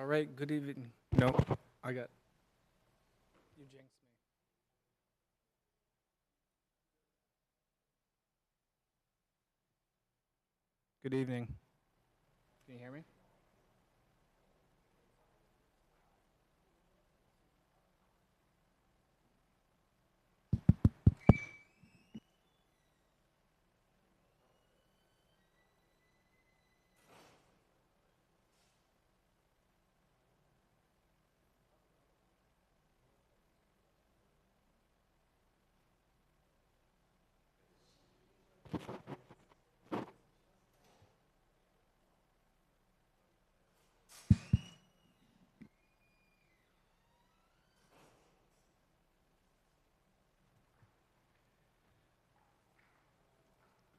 All right, good evening. No, I got, you jinxed me. Good evening. Can you hear me?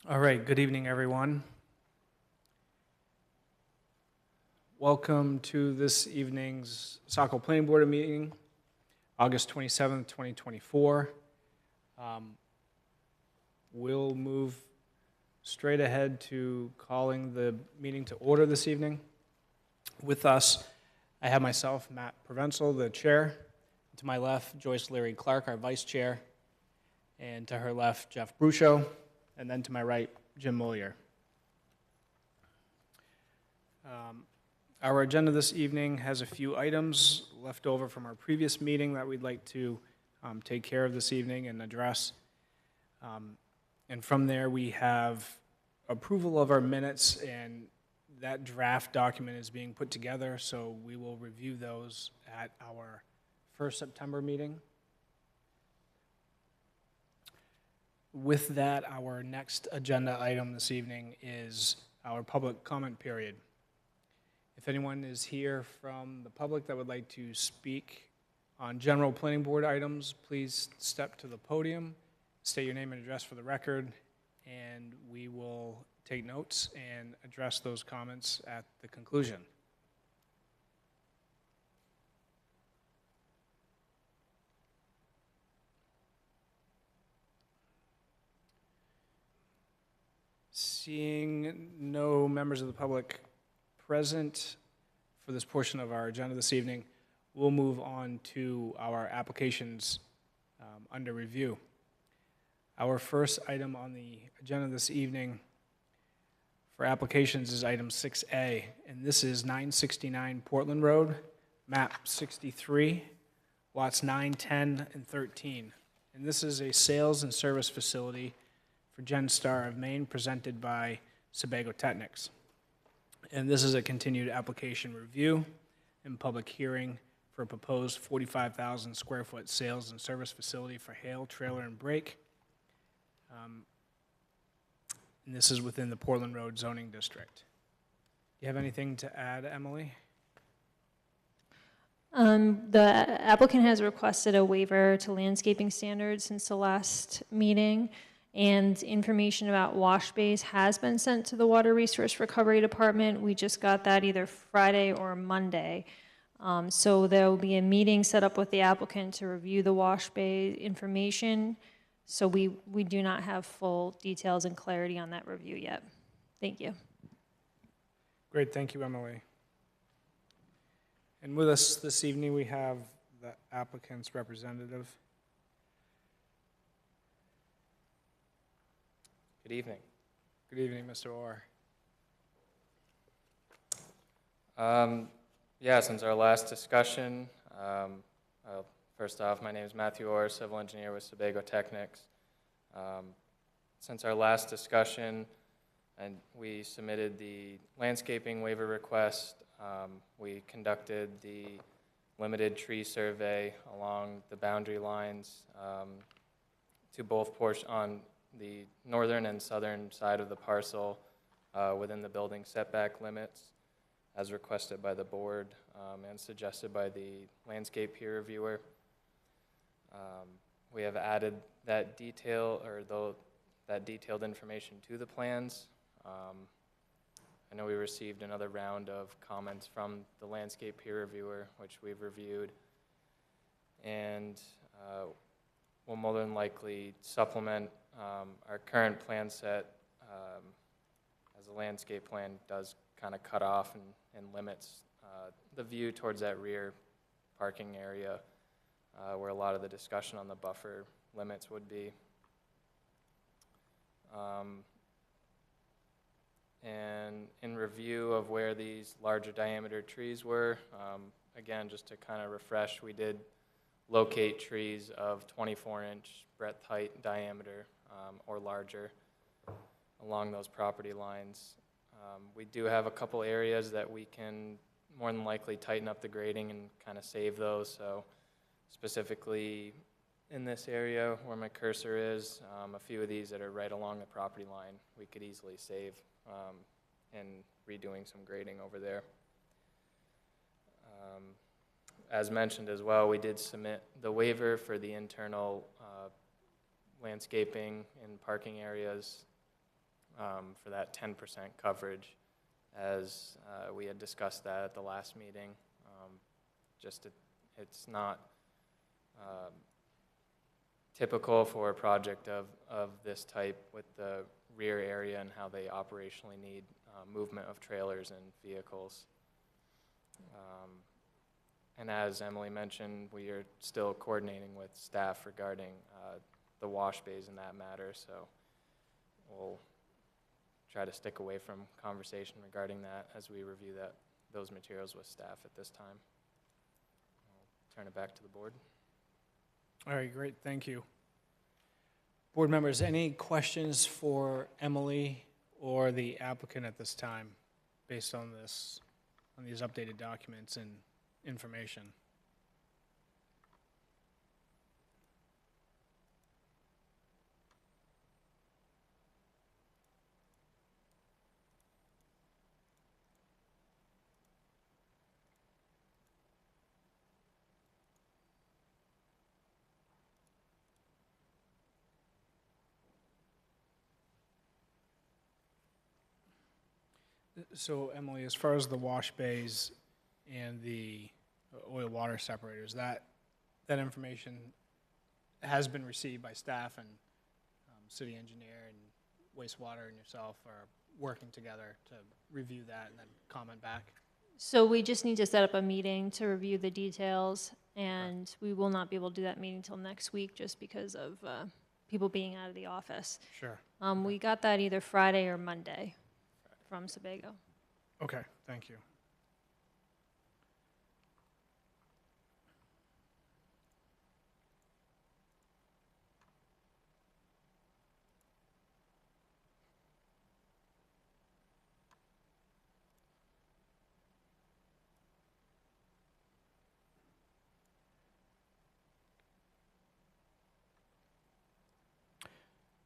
All right, good evening, everyone. Welcome to this evening's Saco Planning Board meeting, August 27th, 2024. We'll move straight ahead to calling the meeting to order this evening. With us, I have myself, Matt Provenzel, the chair. To my left, Joyce Leary Clark, our vice chair. And to her left, Jeff Brucho. And then to my right, Jim Mollier. Our agenda this evening has a few items left over from our previous meeting that we'd like to take care of this evening and address. And from there, we have approval of our minutes, and that draft document is being put together, so we will review those at our first September meeting. With that, our next agenda item this evening is our public comment period. If anyone is here from the public that would like to speak on general planning board items, please step to the podium, state your name and address for the record, and we will take notes and address those comments at the conclusion. Seeing no members of the public present for this portion of our agenda this evening, we'll move on to our applications under review. Our first item on the agenda this evening for applications is item 6A, and this is 969 Portland Road, map 63, lots 9, 10, and 13. And this is a sales and service facility for GenStar of Maine, presented by Saco Technics. And this is a continued application review and public hearing for a proposed 45,000 square foot sales and service facility for hail, trailer, and brake. And this is within the Portland Road zoning district. Do you have anything to add, Emily? The applicant has requested a waiver to landscaping standards since the last meeting, and information about wash bays has been sent to the Water Resource Recovery Department. We just got that either Friday or Monday. So there will be a meeting set up with the applicant to review the wash bay information. So we do not have full details and clarity on that review yet. Thank you. Great, thank you, Emily. And with us this evening, we have the applicant's representative. Good evening. Good evening, Mr. Orr. Yeah, since our last discussion, first off, my name is Matthew Orr, civil engineer with Saco Technics. Since our last discussion, and we submitted the landscaping waiver request, we conducted the limited tree survey along the boundary lines to both portions on the northern and southern side of the parcel within the building setback limits as requested by the board and suggested by the landscape peer reviewer. We have added that that detailed information to the plans. I know we received another round of comments from the landscape peer reviewer, which we've reviewed, and we'll more than likely supplement our current plan set as the landscape plan does kind of cut off and limits the view towards that rear parking area where a lot of the discussion on the buffer limits would be. And in review of where these larger diameter trees were, again, just to kind of refresh, we did locate trees of 24-inch breadth, height, diameter, or larger along those property lines. We do have a couple areas that we can more than likely tighten up the grading and kind of save those. So specifically in this area where my cursor is, a few of these that are right along the property line, we could easily save in redoing some grading over there. As mentioned as well, we did submit the waiver for the internal landscaping in parking areas for that 10% coverage, as we had discussed that at the last meeting. It's not typical for a project of this type with the rear area and how they operationally need movement of trailers and vehicles. And as Emily mentioned, we are still coordinating with staff regarding the wash bays in that matter, so we'll try to stick away from conversation regarding that as we review those materials with staff at this time. I'll turn it back to the board. All right, great, thank you. Board members, any questions for Emily or the applicant at this time based on these updated documents and information? So Emily, as far as the wash bays and the oil water separators, that information has been received by staff, and city engineer and wastewater and yourself are working together to review that and then comment back? So we just need to set up a meeting to review the details, and we will not be able to do that meeting till next week just because of people being out of the office. Sure. We got that either Friday or Monday from Sebago. Okay, thank you.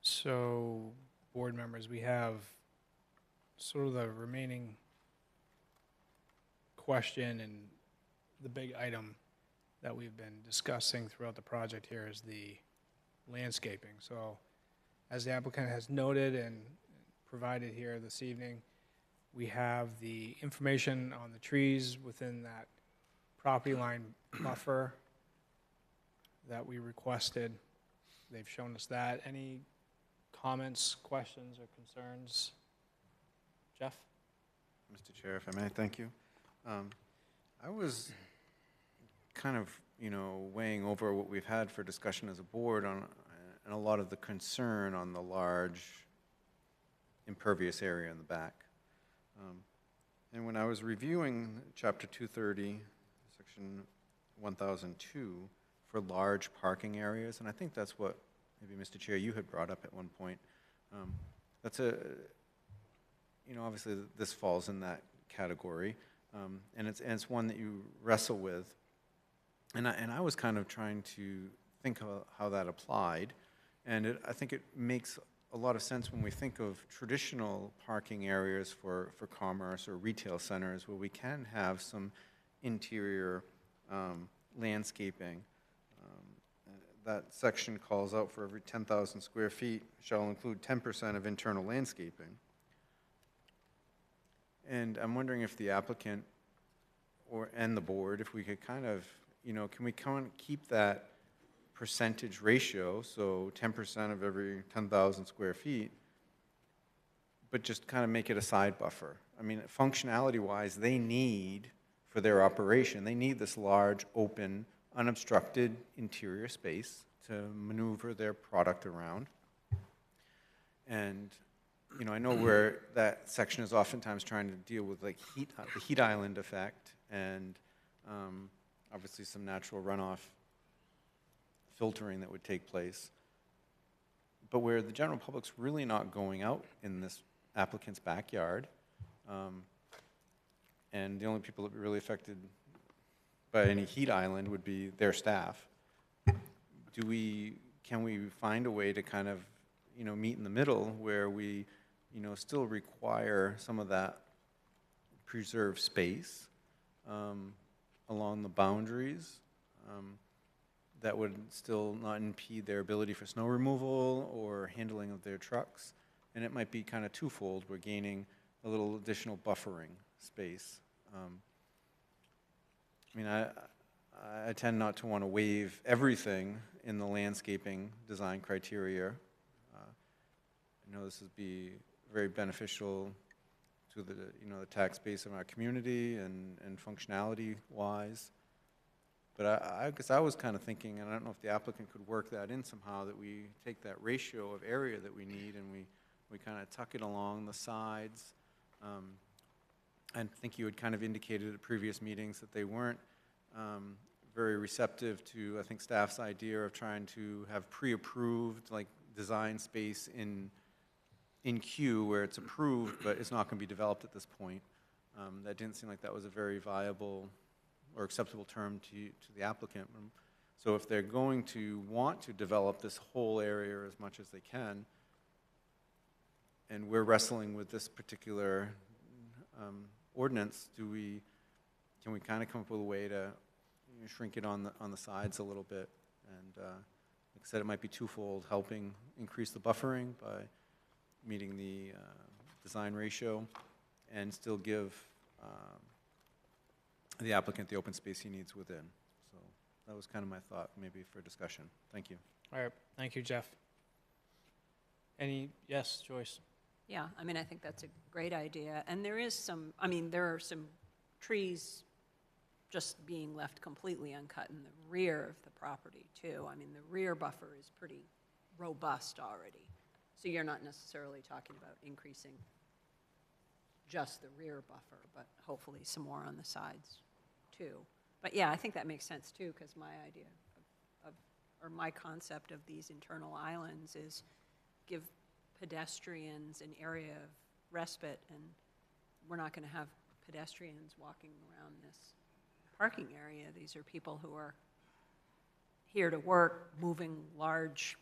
So, board members, we have sort of the remaining question, and the big item that we've been discussing throughout the project here is the landscaping. So, as the applicant has noted and provided here this evening, we have the information on the trees within that property line buffer that we requested. They've shown us that. Any comments, questions, or concerns? Jeff? Mr. Chair, if I may, thank you. I was kind of, weighing over what we've had for discussion as a board on, and a lot of the concern on the large impervious area in the back. And when I was reviewing Chapter 230, Section 1002, for large parking areas, and I think that's what maybe, Mr. Chair, you had brought up at one point. That's obviously this falls in that category, and it's one that you wrestle with. And I was kind of trying to think of how that applied, and I think it makes a lot of sense when we think of traditional parking areas for commerce or retail centers where we can have some interior landscaping. That section calls out for every 10,000 square feet shall include 10% of internal landscaping. And I'm wondering if the applicant and the board, if we could kind of, can we kind of keep that percentage ratio, so 10% of every 10,000 square feet, but just kind of make it a side buffer. I mean, functionality-wise, they need for their operation. They need this large, open, unobstructed interior space to maneuver their product around. And, you know, I know where that section is oftentimes trying to deal with like the heat island effect and obviously some natural runoff filtering that would take place. But where the general public's really not going out in this applicant's backyard, and the only people that would be really affected by any heat island would be their staff. Can we find a way to kind of, you know, meet in the middle where we, you know, still require some of that preserved space along the boundaries that would still not impede their ability for snow removal or handling of their trucks? And it might be kind of twofold. We're gaining a little additional buffering space. I mean, I tend not to want to waive everything in the landscaping design criteria. I know this would be very beneficial to the, you know, the tax base of our community and functionality wise. But I guess I was kind of thinking, and I don't know if the applicant could work that in somehow, that we take that ratio of area that we need and we kind of tuck it along the sides. I think you had kind of indicated at previous meetings that they weren't very receptive to, I think, staff's idea of trying to have pre-approved, like, design space in queue where it's approved, but it's not going to be developed at this point. That didn't seem like that was a very viable or acceptable term to the applicant. So if they're going to want to develop this whole area as much as they can, and we're wrestling with this particular ordinance, can we kind of come up with a way to, you know, shrink it on the sides a little bit? And like I said, it might be twofold: helping increase the buffering by meeting the design ratio, and still give the applicant the open space he needs within. So that was kind of my thought, maybe for discussion. Thank you. All right, thank you, Jeff. Yes, Joyce? Yeah, I mean, I think that's a great idea. And there is some, I mean, there are some trees just being left completely uncut in the rear of the property, too. I mean, the rear buffer is pretty robust already. So you're not necessarily talking about increasing just the rear buffer, but hopefully some more on the sides, too. But yeah, I think that makes sense, too, because my idea or my concept of these internal islands is give pedestrians an area of respite, and we're not going to have pedestrians walking around this parking area. These are people who are here to work, moving large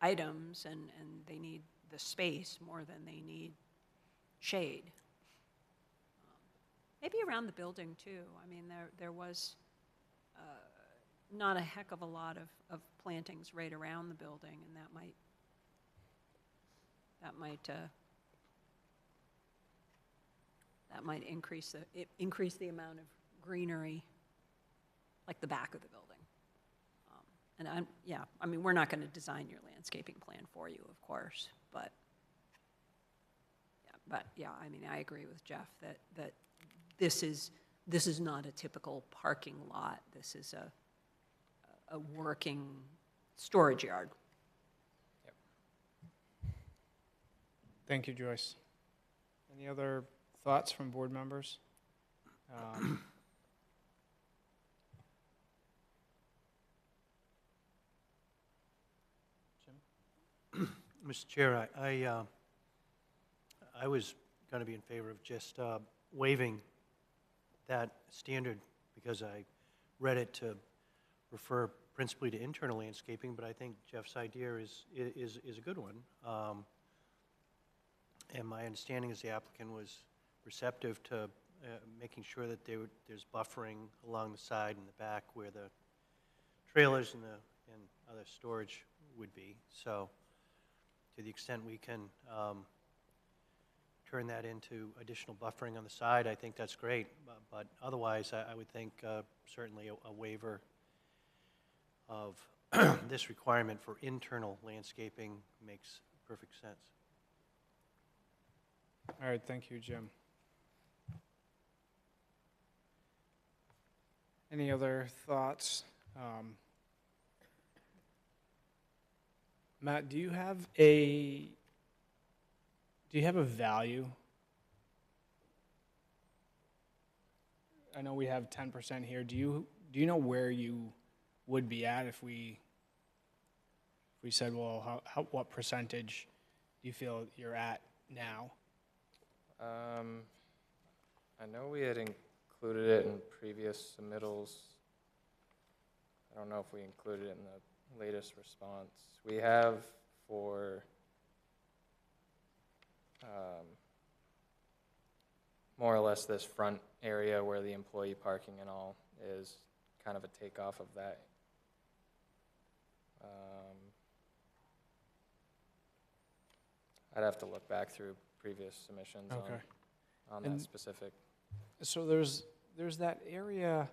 items, and they need the space more than they need shade. Maybe around the building, too. I mean, there was not a heck of a lot of plantings right around the building, and that might increase the amount of greenery, like the back of the building. And I mean, we're not going to design your landscaping plan for you, of course, but I mean, I agree with Jeff that this is not a typical parking lot. This is a working storage yard. Yep. Thank you, Joyce. Any other thoughts from board members? Mr. Chair, I was going to be in favor of just waiving that standard because I read it to refer principally to internal landscaping, but I think Jeff's idea is a good one. And my understanding is the applicant was receptive to making sure that there's buffering along the side and the back where the trailers and other storage would be. So to the extent we can turn that into additional buffering on the side, I think that's great. But otherwise, I would think certainly a waiver of this requirement for internal landscaping makes perfect sense. All right, thank you, Jim. Any other thoughts? Matt, do you have a value? I know we have 10% here. Do you know where you would be at if we said, well, what percentage do you feel you're at now? I know we had included it in previous submittals. I don't know if we included it in the latest response. We have for more or less this front area where the employee parking and all is kind of a takeoff of that. I'd have to look back through previous submissions Okay. on And- that specific. So there's that area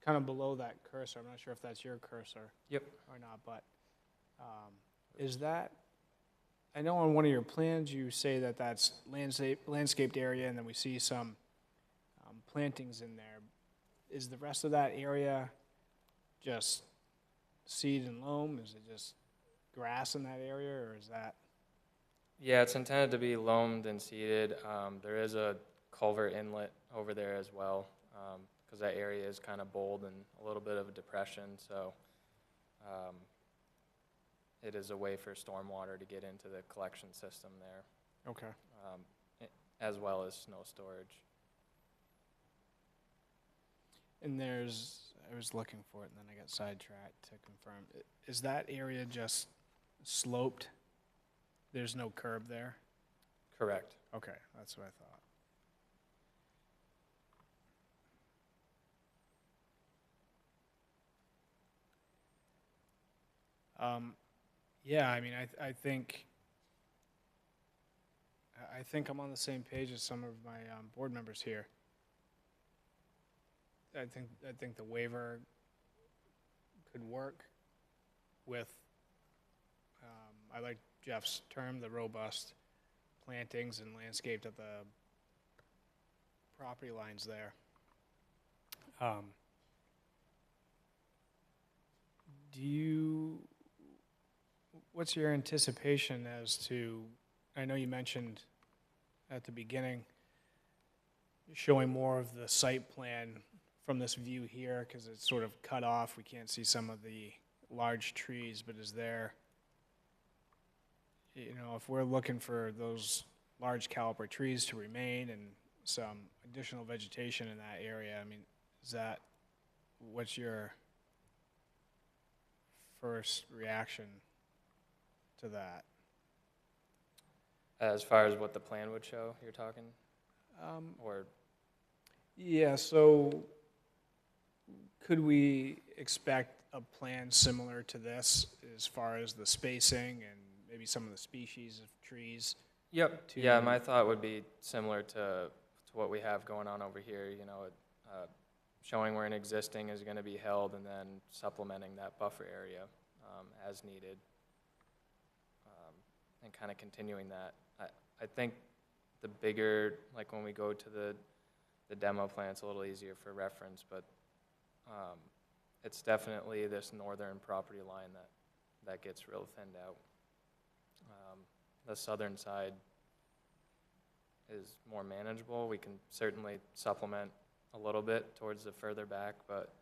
kind of below that cursor. I'm not sure if that's your cursor. Yep. Or not, but is that, I know on one of your plans you say that that's landscaped area, and then we see some plantings in there. Is the rest of that area just seed and loam? Is it just grass in that area, or is that? Yeah, it's intended to be loamed and seeded. There is a culvert inlet over there as well, because that area is kind of bold and a little bit of a depression, so it is a way for stormwater to get into the collection system there, Okay. as well as snow storage. And I was looking for it, and then I got sidetracked to confirm. Is that area just sloped? There's no curb there? Correct. Okay, that's what I thought. Yeah, I mean, I think I'm on the same page as some of my board members here. I think the waiver could work with, I like Jeff's term, the robust plantings and landscaped at the property lines there. What's your anticipation as to, I know you mentioned at the beginning, showing more of the site plan from this view here, because it's sort of cut off, we can't see some of the large trees, but is there, if we're looking for those large caliber trees to remain and some additional vegetation in that area, I mean, what's your first reaction to that? As far as what the plan would show, you're talking? Or, Yeah, so could we expect a plan similar to this as far as the spacing and maybe some of the species of trees? yep, To- yeah, my thought would be similar to what we have going on over here, showing where an existing is going to be held and then supplementing that buffer area as needed, and kind of continuing that. I think the bigger, like when we go to the demo plan, it's a little easier for reference, but it's definitely this northern property line that gets real thinned out. The southern side is more manageable. We can certainly supplement a little bit towards the further back, but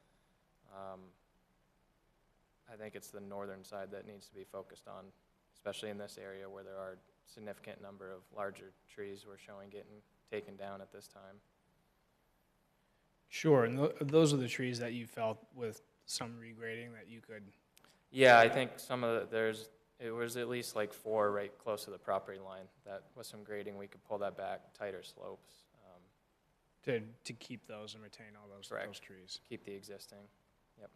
I think it's the northern side that needs to be focused on, especially in this area where there are a significant number of larger trees we're showing getting taken down at this time. Sure, and those are the trees that you felt with some regrading that you could, Yeah, I think some of it was at least like 4 right close to the property line that with some grading we could pull that back, tighter slopes, to keep those and retain all those Correct. trees. keep the existing. Yep.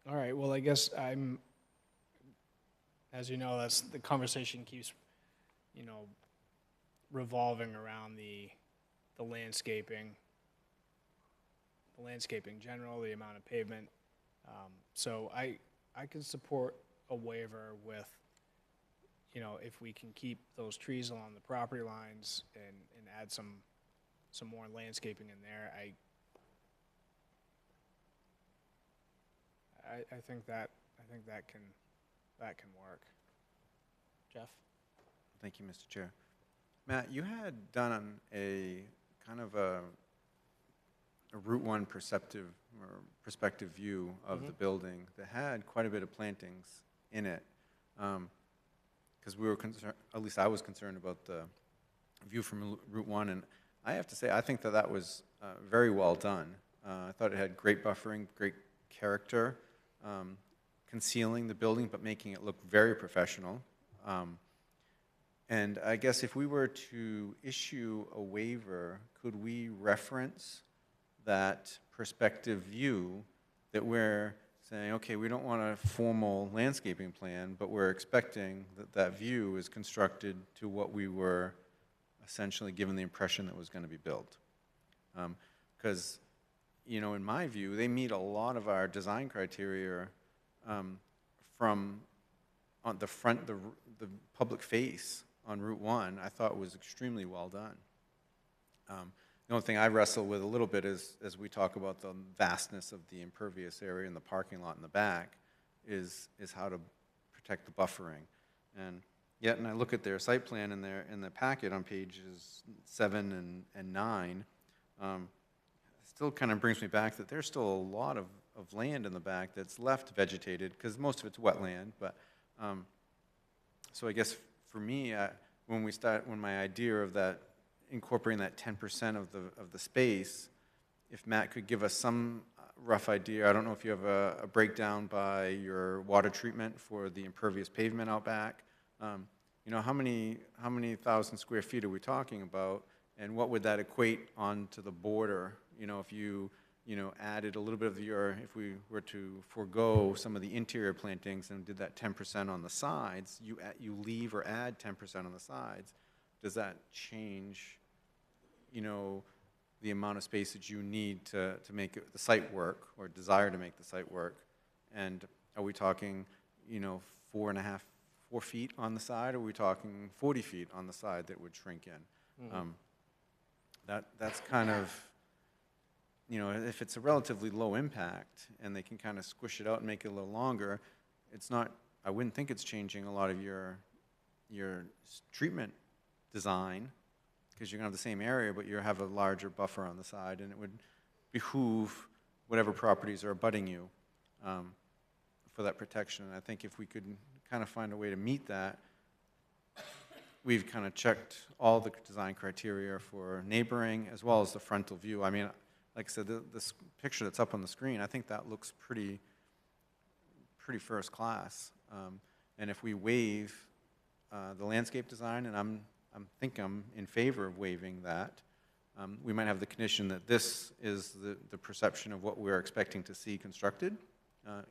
All right, well, I guess as you know, the conversation keeps, revolving around the landscaping, the landscaping general, the amount of pavement. So I can support a waiver with, if we can keep those trees along the property lines and add some more landscaping in there. I think that can work. Jeff? Thank you, Mr. Chair. Matt, you had done a kind of a Route 1 perspective view of the building that had quite a bit of plantings in it. Because we were concerned, at least I was concerned about the view from Route 1, and I have to say, I think that was very well done. I thought it had great buffering, great character, concealing the building but making it look very professional. And I guess if we were to issue a waiver, could we reference that perspective view that we're saying, okay, we don't want a formal landscaping plan, but we're expecting that that view is constructed to what we were essentially given the impression that was going to be built. Because, in my view, they meet a lot of our design criteria from on the front, the public face on Route 1, I thought was extremely well done. The only thing I wrestle with a little bit is, as we talk about the vastness of the impervious area in the parking lot in the back, is how to protect the buffering. And yet, and I look at their site plan in the packet on pages 7 and 9, still kind of brings me back that there's still a lot of land in the back that's left vegetated, because most of it's wetland. But so I guess for me, when my idea of that incorporating that 10% of the space, if Matt could give us some rough idea. I don't know if you have a breakdown by your water treatment for the impervious pavement out back. How many thousand square feet are we talking about, and what would that equate onto the border? If you added a little bit of if we were to forego some of the interior plantings and did that 10% on the sides, you leave or add 10% on the sides. Does that change, the amount of space that you need to make the site work, or desire to make the site work? And are we talking, 4 feet on the side, or are we talking 40 feet on the side that would shrink in? That's kind of, if it's a relatively low impact and they can kind of squish it out and make it a little longer, I wouldn't think it's changing a lot of your treatment design, because you're going to have the same area, but you have a larger buffer on the side, and it would behoove whatever properties are abutting you for that protection. And I think if we could kind of find a way to meet that, we've kind of checked all the design criteria for neighboring as well as the frontal view. I mean, like I said, this picture that's up on the screen, I think that looks pretty first class. And if we waive the landscape design, and I'm in favor of waiving that, we might have the condition that this is the perception of what we're expecting to see constructed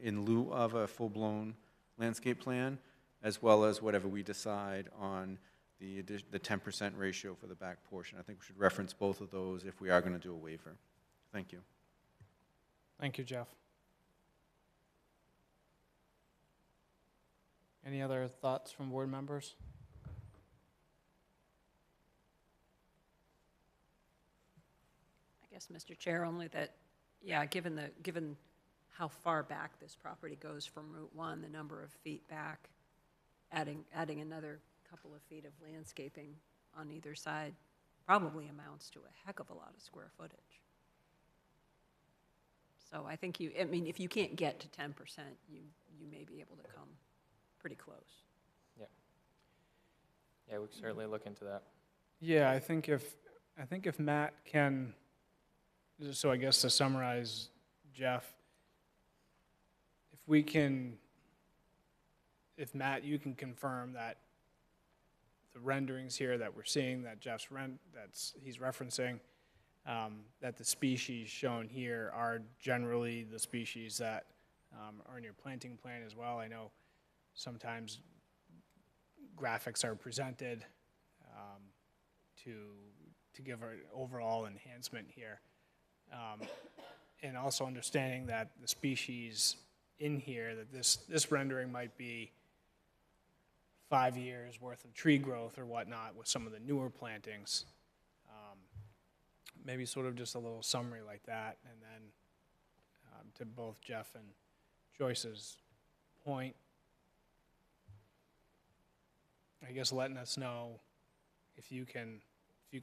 in lieu of a full-blown landscape plan, as well as whatever we decide on the 10% ratio for the back portion. I think we should reference both of those if we are going to do a waiver. Thank you. Thank you, Jeff. Any other thoughts from board members? I guess, Mr. Chair, only that, given how far back this property goes from Route 1, the number of feet back, adding another couple of feet of landscaping on either side probably amounts to a heck of a lot of square footage. So I think if you can't get to 10%, you may be able to come pretty close. Yeah, we can certainly look into that. Yeah, I think if Matt can, so I guess to summarize, Jeff, if Matt, you can confirm that the renderings here that we're seeing, that he's referencing, that the species shown here are generally the species that are in your planting plan as well. I know sometimes graphics are presented to give an overall enhancement here. and also understanding that the species in here, that this rendering might be 5 years worth of tree growth or whatnot with some of the newer plantings. Maybe sort of just a little summary like that, and then to both Jeff and Joyce's point, I guess letting us know if you can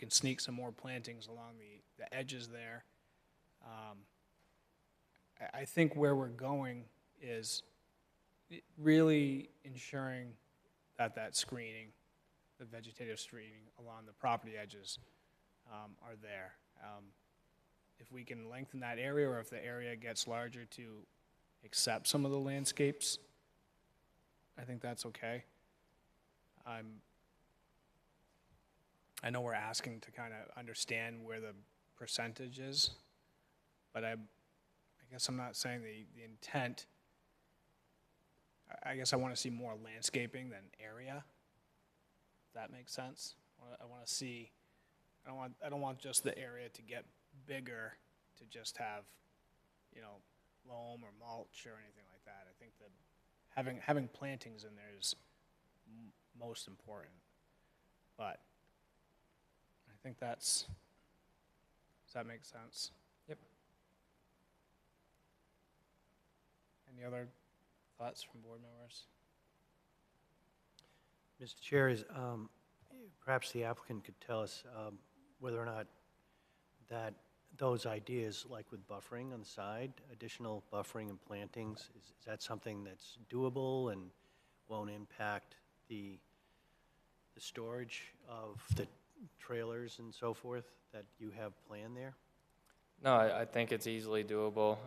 sneak some more plantings along the edges there. I think where we're going is really ensuring that screening, the vegetative screening along the property edges are there. If we can lengthen that area, or if the area gets larger to accept some of the landscapes, I think that's okay. I know we're asking to kind of understand where the percentage is, but I guess I'm not saying the intent. I guess I want to see more landscaping than area, if that makes sense. I want to see, I don't want just the area to get bigger to just have, loam or mulch or anything like that. I think that having plantings in there is most important. But I think does that make sense? Yep. Any other thoughts from board members? Mr. Chair, perhaps the applicant could tell us whether or not that those ideas, like with buffering on the side, additional buffering and plantings, is that something that's doable and won't impact the storage of the trailers and so forth that you have planned there? No, I think it's easily doable.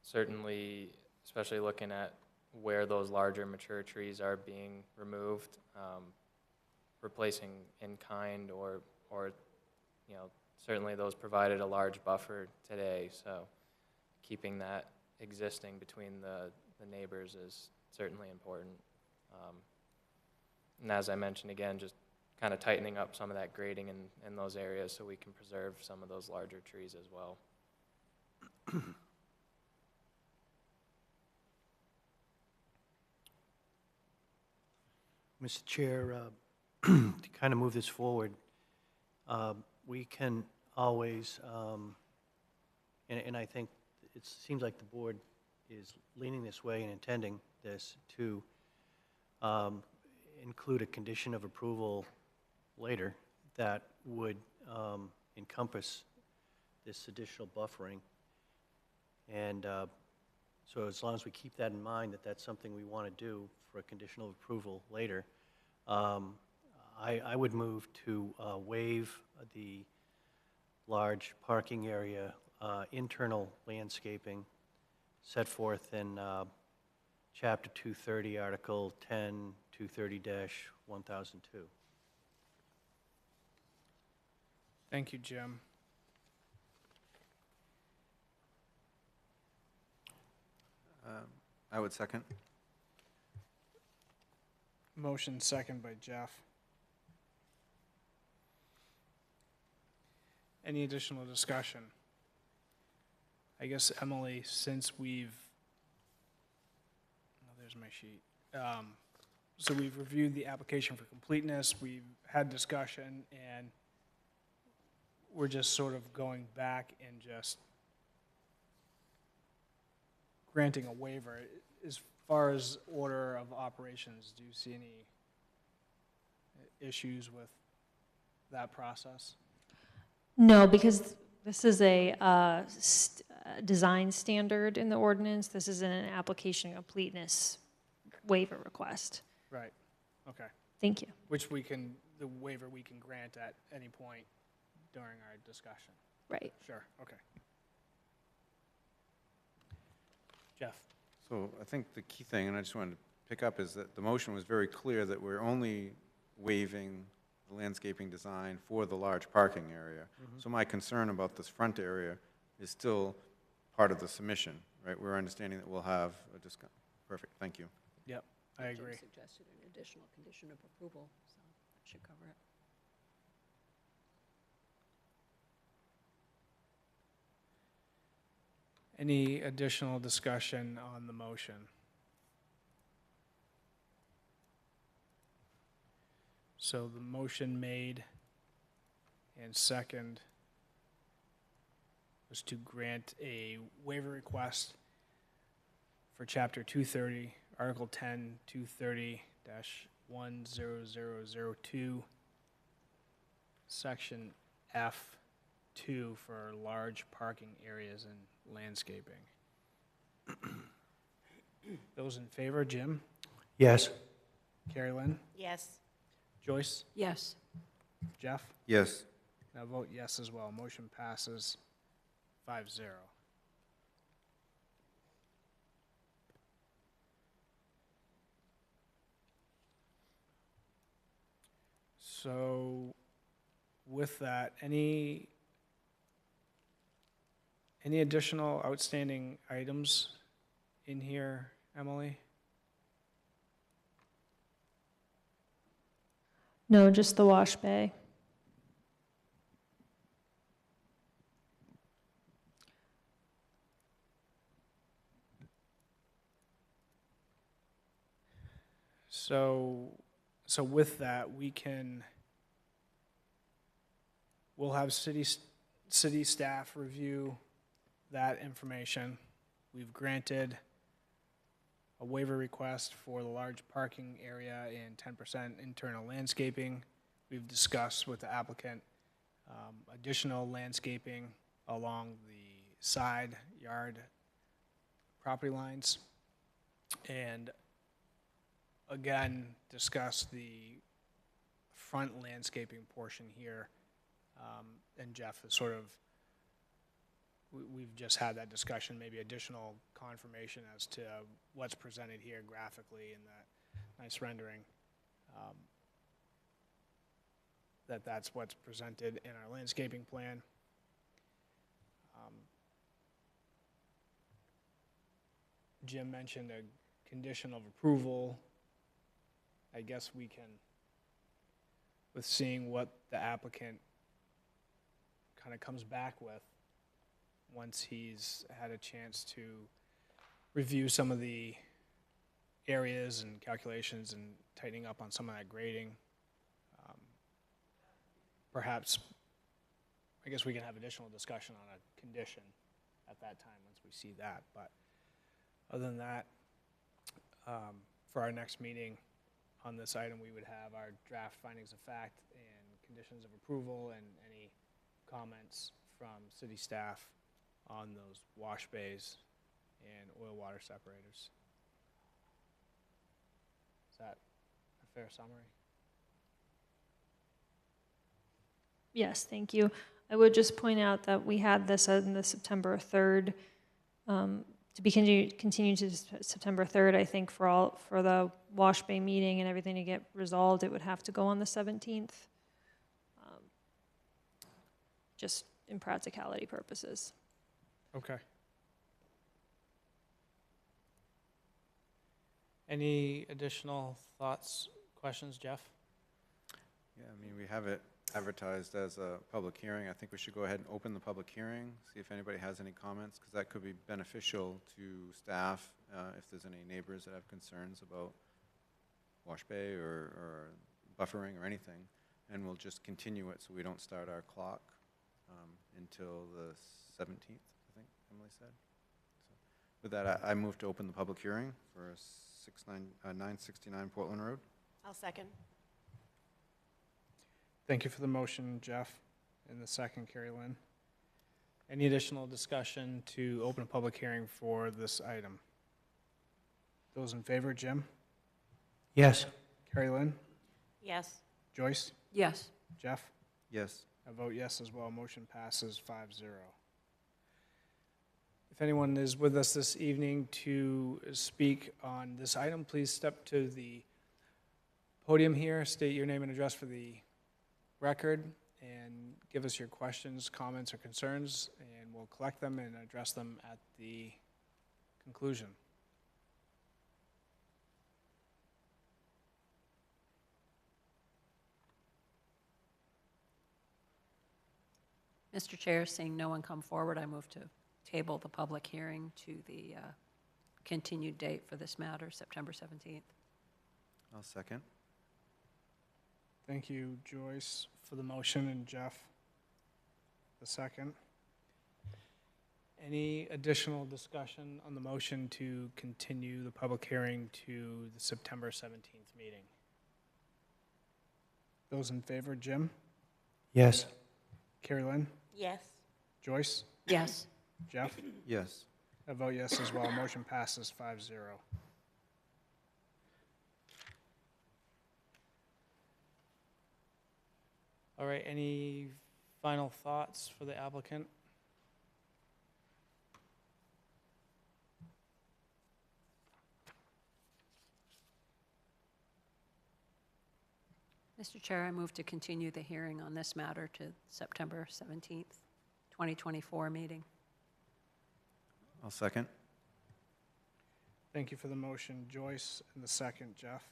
Certainly, especially looking at where those larger mature trees are being removed, replacing in kind or certainly those provided a large buffer today. So keeping that existing between the neighbors is certainly important. And as I mentioned again, just kind of tightening up some of that grading in those areas so we can preserve some of those larger trees as well. Mr. Chair, to kind of move this forward, we can always, and I think it seems like the board is leaning this way and intending this to include a condition of approval later that would encompass this additional buffering. And so as long as we keep that in mind, that that's something we want to do for a conditional approval later, I would move to waive the large parking area internal landscaping set forth in Chapter 230, Article 10, 230-1002. Thank you, Jim. I would second. Motion second by Jeff. Any additional discussion? I guess, Emily, since there's my sheet. So we've reviewed the application for completeness, we've had discussion, and we're just sort of going back and just granting a waiver. As far as order of operations, do you see any issues with that process? No, because this is a design standard in the ordinance. This isn't an application completeness waiver request. Right, okay. Thank you. Which the waiver we can grant at any point during our discussion. Right. Sure, okay. Jeff? So I think the key thing, and I just wanted to pick up, is that the motion was very clear that we're only waiving the landscaping design for the large parking area. So my concern about this front area is still part of the submission, right? We're understanding that we'll have a discount. Perfect, thank you. Yep, I agree. Jim suggested an additional condition of approval, so that should cover it. Any additional discussion on the motion? So the motion made and second was to grant a waiver request for Chapter 230, Article 10, 230-10002, Section F2 for large parking areas and landscaping. Those in favor, Jim? Yes. Carrie Lynn? Yes. Joyce? Yes. Jeff? Yes. And I vote yes as well. Motion passes 5-0. So with that, any additional outstanding items in here, Emily? No, just the wash bay. So with that, we'll have city staff review that information. We've granted a waiver request for the large parking area and 10% internal landscaping. We've discussed with the applicant additional landscaping along the side yard property lines. And again, discuss the front landscaping portion here. And Jeff is sort of, we've just had that discussion, maybe additional confirmation as to what's presented here graphically in that nice rendering. That's what's presented in our landscaping plan. Jim mentioned a condition of approval. I guess we can, with seeing what the applicant kind of comes back with once he's had a chance to review some of the areas and calculations and tightening up on some of that grading. Perhaps, I guess we can have additional discussion on a condition at that time once we see that. But other than that, for our next meeting on this item, we would have our draft findings of fact and conditions of approval and any comments from city staff on those wash bays and oil water separators. Is that a fair summary? Yes, thank you. I would just point out that we had this on the September 3rd, to be continued to September 3rd. I think for the wash bay meeting and everything to get resolved, it would have to go on the 17th. Just in practicality purposes. Okay. Any additional thoughts, questions, Jeff? Yeah, I mean, we have it advertised as a public hearing. I think we should go ahead and open the public hearing, see if anybody has any comments, because that could be beneficial to staff if there's any neighbors that have concerns about wash bay or buffering or anything. And we'll just continue it so we don't start our clock until the 17th, I think Emily said. So with that, I move to open the public hearing for 969 Portland Road. I'll second. Thank you for the motion, Jeff, and the second, Carrie Lynn. Any additional discussion to open a public hearing for this item? Those in favor, Jim? Yes. Carrie Lynn? Yes. Joyce? Yes. Jeff? Yes. I vote yes as well. Motion passes 5-0. If anyone is with us this evening to speak on this item, please step to the podium here, state your name and address for the record, and give us your questions, comments, or concerns, and we'll collect them and address them at the conclusion. Mr. Chair, seeing no one come forward, I move to table the public hearing to the continued date for this matter, September 17th. I'll second. Thank you, Joyce, for the motion, and Jeff, the second. Any additional discussion on the motion to continue the public hearing to the September 17th meeting? Those in favor, Jim? Yes. Carrie Lynn? Yes. Joyce? Yes. Jeff? Yes. I vote yes as well. Motion passes 5-0. All right, any final thoughts for the applicant? Mr. Chair, I move to continue the hearing on this matter to September 17th, 2024 meeting. I'll second. Thank you for the motion, Joyce, and the second, Jeff.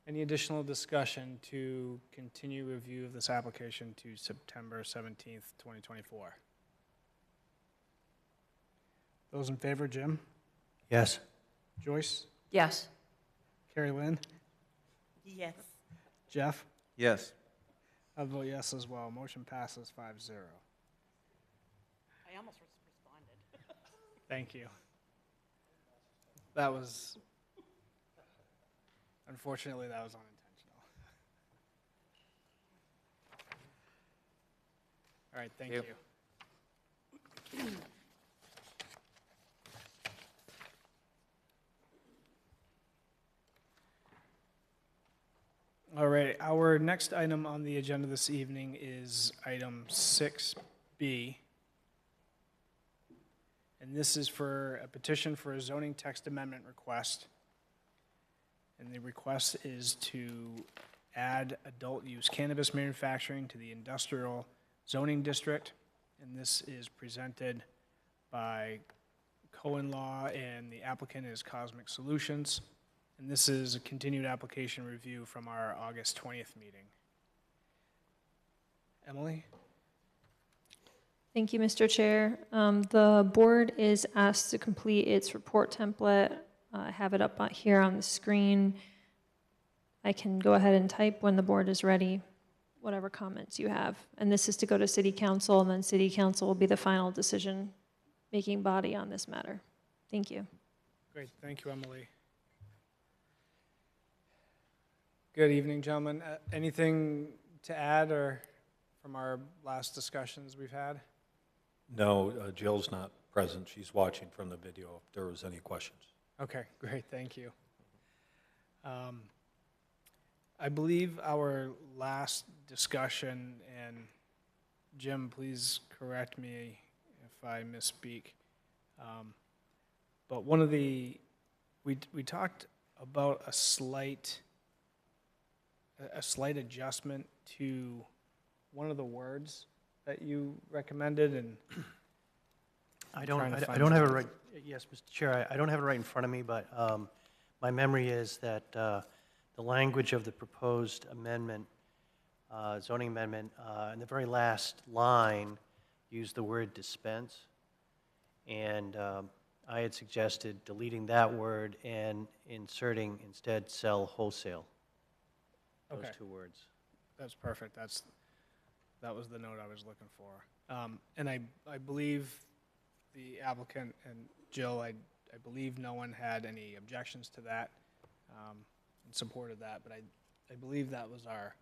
Any additional discussion to continue review of this application to September 17th, 2024? Those in favor, Jim? Yes. Joyce? Yes. Carrie Lynn? Yes. Jeff? Yes. I vote yes as well. Motion passes 5-0. I almost responded. Thank you. That was, unfortunately, that was unintentional. All right, thank you. All right, our next item on the agenda this evening is item 6B. And this is for a petition for a zoning text amendment request. And the request is to add adult use cannabis manufacturing to the industrial zoning district. And this is presented by Cohen Law, and the applicant is Cosmic Solutions. And this is a continued application review from our August 20th meeting. Emily? Thank you, Mr. Chair. The board is asked to complete its report template. I have it up here on the screen. I can go ahead and type when the board is ready, whatever comments you have. And this is to go to City Council, and then City Council will be the final decision-making body on this matter. Thank you. Great, thank you, Emily. Good evening, gentlemen. Anything to add or from our last discussions we've had? No, Jill's not present. She's watching from the video if there was any questions. Okay, great, thank you. I believe our last discussion, and Jim, please correct me if I misspeak, but one of the, we talked about a slight adjustment to one of the words that you recommended, and I don't trying to find have it it. right, yes, Mr. Chair, I don't have it right in front of me, but my memory is that the language of the proposed amendment, zoning amendment, in the very last line, used the word dispense. And I had suggested deleting that word and inserting instead sell wholesale. Those Okay. two words. That's perfect. That was the note I was looking for. And I believe the applicant and Jill, I believe no one had any objections to that and supported that, but I believe that was our,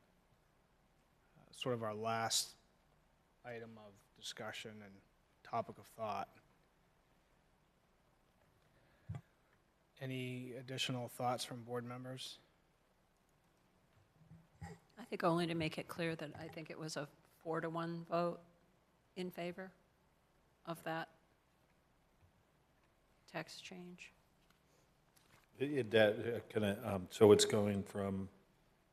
sort of our last item of discussion and topic of thought. Any additional thoughts from board members? I think only to make it clear that I think it was a 4-to-1 vote in favor of that text change. So it's going from,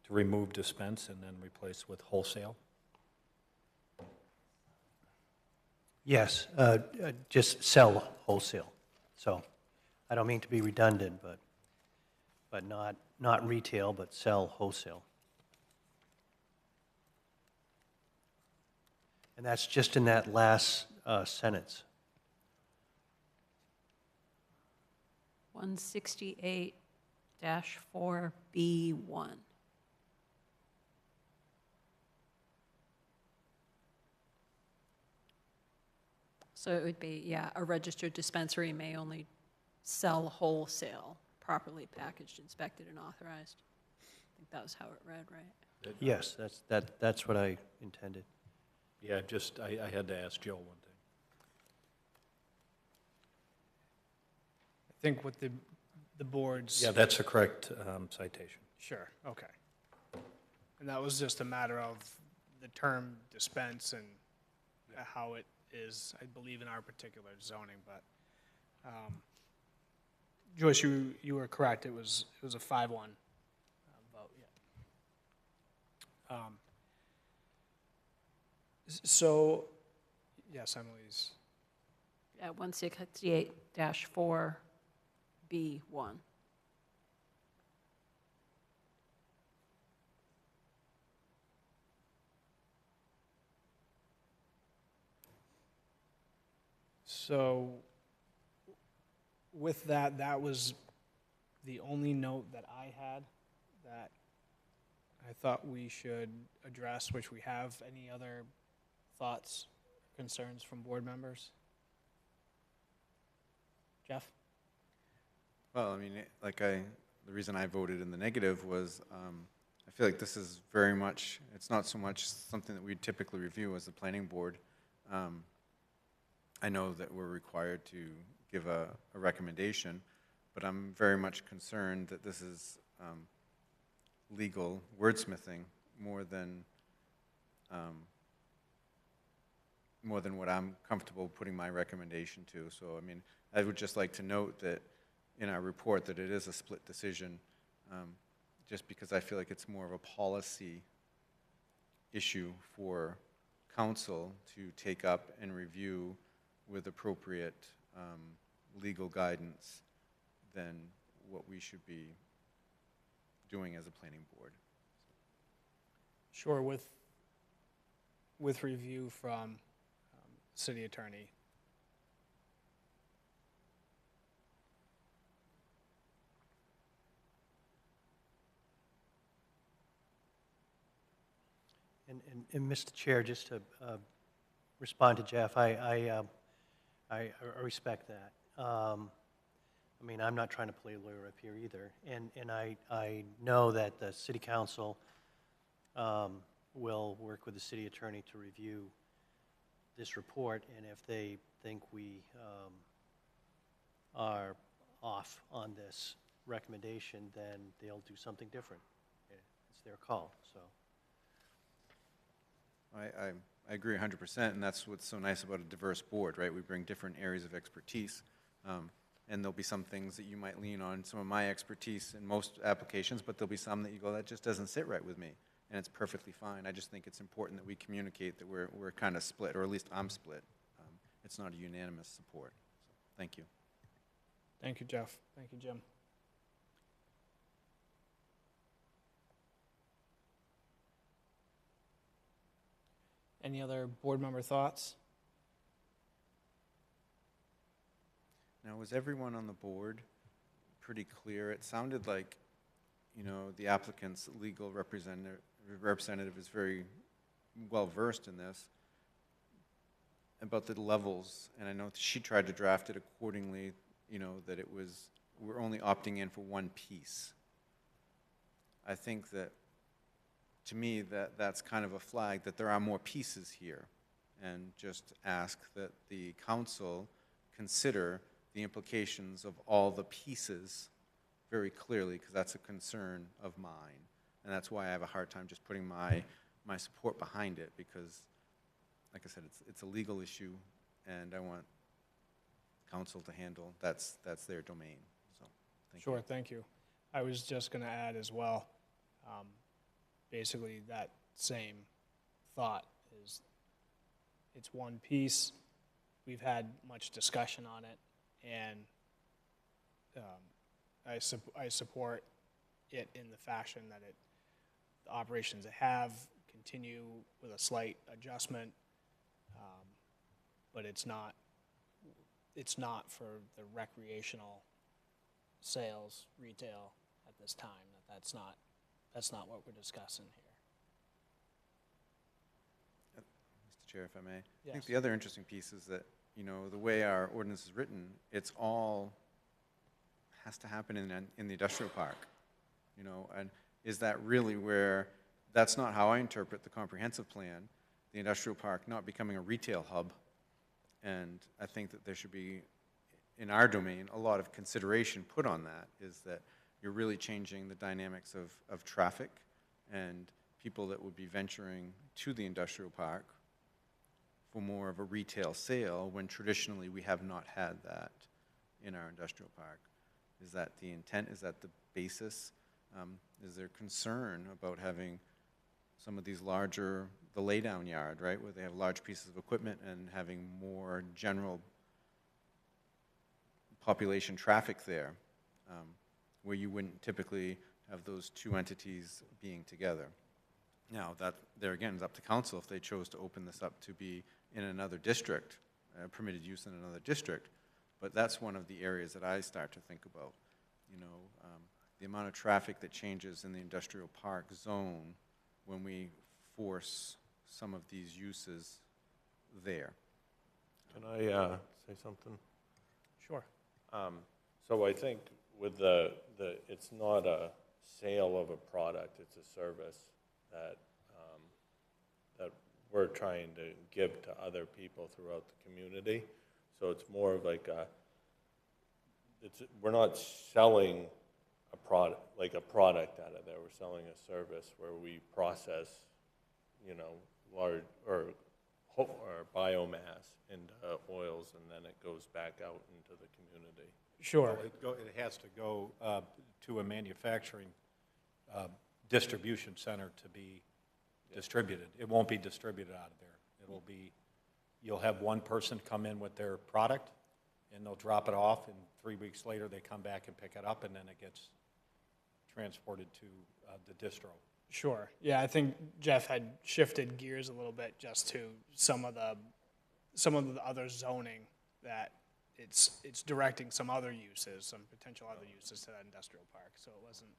to remove dispense and then replace with wholesale? Yes, just sell wholesale. So I don't mean to be redundant, but not retail, but sell wholesale. And that's just in that last sentence. 168-4B1. So it would be, yeah, a registered dispensary may only sell wholesale, properly packaged, inspected, and authorized. I think that was how it read, right? Yes, that's what I intended. Yeah, just, I had to ask Joe one thing. I think what the board's. Yeah, that's the correct citation. Sure, okay. And that was just a matter of the term dispense and how it is, I believe, in our particular zoning, but, Joyce, you were correct, it was a 5-1 vote, yeah. So, yes, Emily's, At 168-4B1. so with that, that was the only note that I had that I thought we should address, which we have. Any other thoughts, concerns from board members? Jeff? Well, I mean, the reason I voted in the negative was, I feel like this is very much, it's not so much something that we typically review as the planning board. I know that we're required to give a recommendation, but I'm very much concerned that this is legal wordsmithing more than what I'm comfortable putting my recommendation to. So, I mean, I would just like to note that in our report that it is a split decision, just because I feel like it's more of a policy issue for council to take up and review with appropriate legal guidance than what we should be doing as a planning board. Sure, with review from city attorney. And Mr. Chair, just to respond to Jeff, I respect that. I mean, I'm not trying to play lawyer up here either, and I know that the city council will work with the city attorney to review this report, and if they think we are off on this recommendation, then they'll do something different. It's their call, so. I agree 100%, and that's what's so nice about a diverse board, right? We bring different areas of expertise, and there'll be some things that you might lean on some of my expertise in most applications, but there'll be some that you go, that just doesn't sit right with me, and it's perfectly fine. I just think it's important that we communicate that we're kind of split, or at least I'm split. It's not a unanimous support. So, thank you. Thank you, Jeff. Thank you, Jim. Any other board member thoughts? Now, was everyone on the board pretty clear? It sounded like, you know, the applicant's legal representative is very well-versed in this, about the levels, and I know she tried to draft it accordingly, you know, that it was, we're only opting in for one piece. I think that, to me, that's kind of a flag that there are more pieces here, and just ask that the council consider the implications of all the pieces very clearly, because that's a concern of mine, and that's why I have a hard time just putting my support behind it, because, like I said, it's a legal issue, and I want council to handle, that's their domain, so, thank you. Sure, thank you. I was just going to add as well, basically that same thought is it's one piece. We've had much discussion on it, and I support it in the fashion that the operations it have continue with a slight adjustment. but it's not for the recreational sales, retail at this time. That's not what we're discussing here. Mr. Chair, if I may. I Yes. think the other interesting piece is that, you know, the way our ordinance is written, it's all has to happen in the industrial park, you know, and is that really where, that's not how I interpret the comprehensive plan, the industrial park not becoming a retail hub. And I think that there should be, in our domain, a lot of consideration put on that, is that you're really changing the dynamics of traffic and people that would be venturing to the industrial park for more of a retail sale, when traditionally we have not had that in our industrial park. Is that the intent? Is that the basis? Is there concern about having some of these larger, the laydown yard, right, where they have large pieces of equipment and having more general population traffic there, where you wouldn't typically have those two entities being together? Now, that, there again, is up to council if they chose to open this up to be in another district, permitted use in another district. But that's one of the areas that I start to think about, you know, the amount of traffic that changes in the industrial park zone when we force some of these uses there. Can I say something? Sure. So I think with it's not a sale of a product, it's a service that, that we're trying to give to other people throughout the community. So it's more of like we're not selling a product, like a product out of there. We're selling a service where we process, you know, large or biomass into oils, and then it goes back out into the community. Sure. It has to go to a manufacturing distribution center to be distributed. It won't be distributed out of there. It'll be, you'll have one person come in with their product, and they'll drop it off, and 3 weeks later they come back and pick it up, and then it gets transported to the distro. Sure. Yeah, I think Jeff had shifted gears a little bit just to some of the other zoning that it's directing some other uses, some potential other uses to that industrial park. So it wasn't,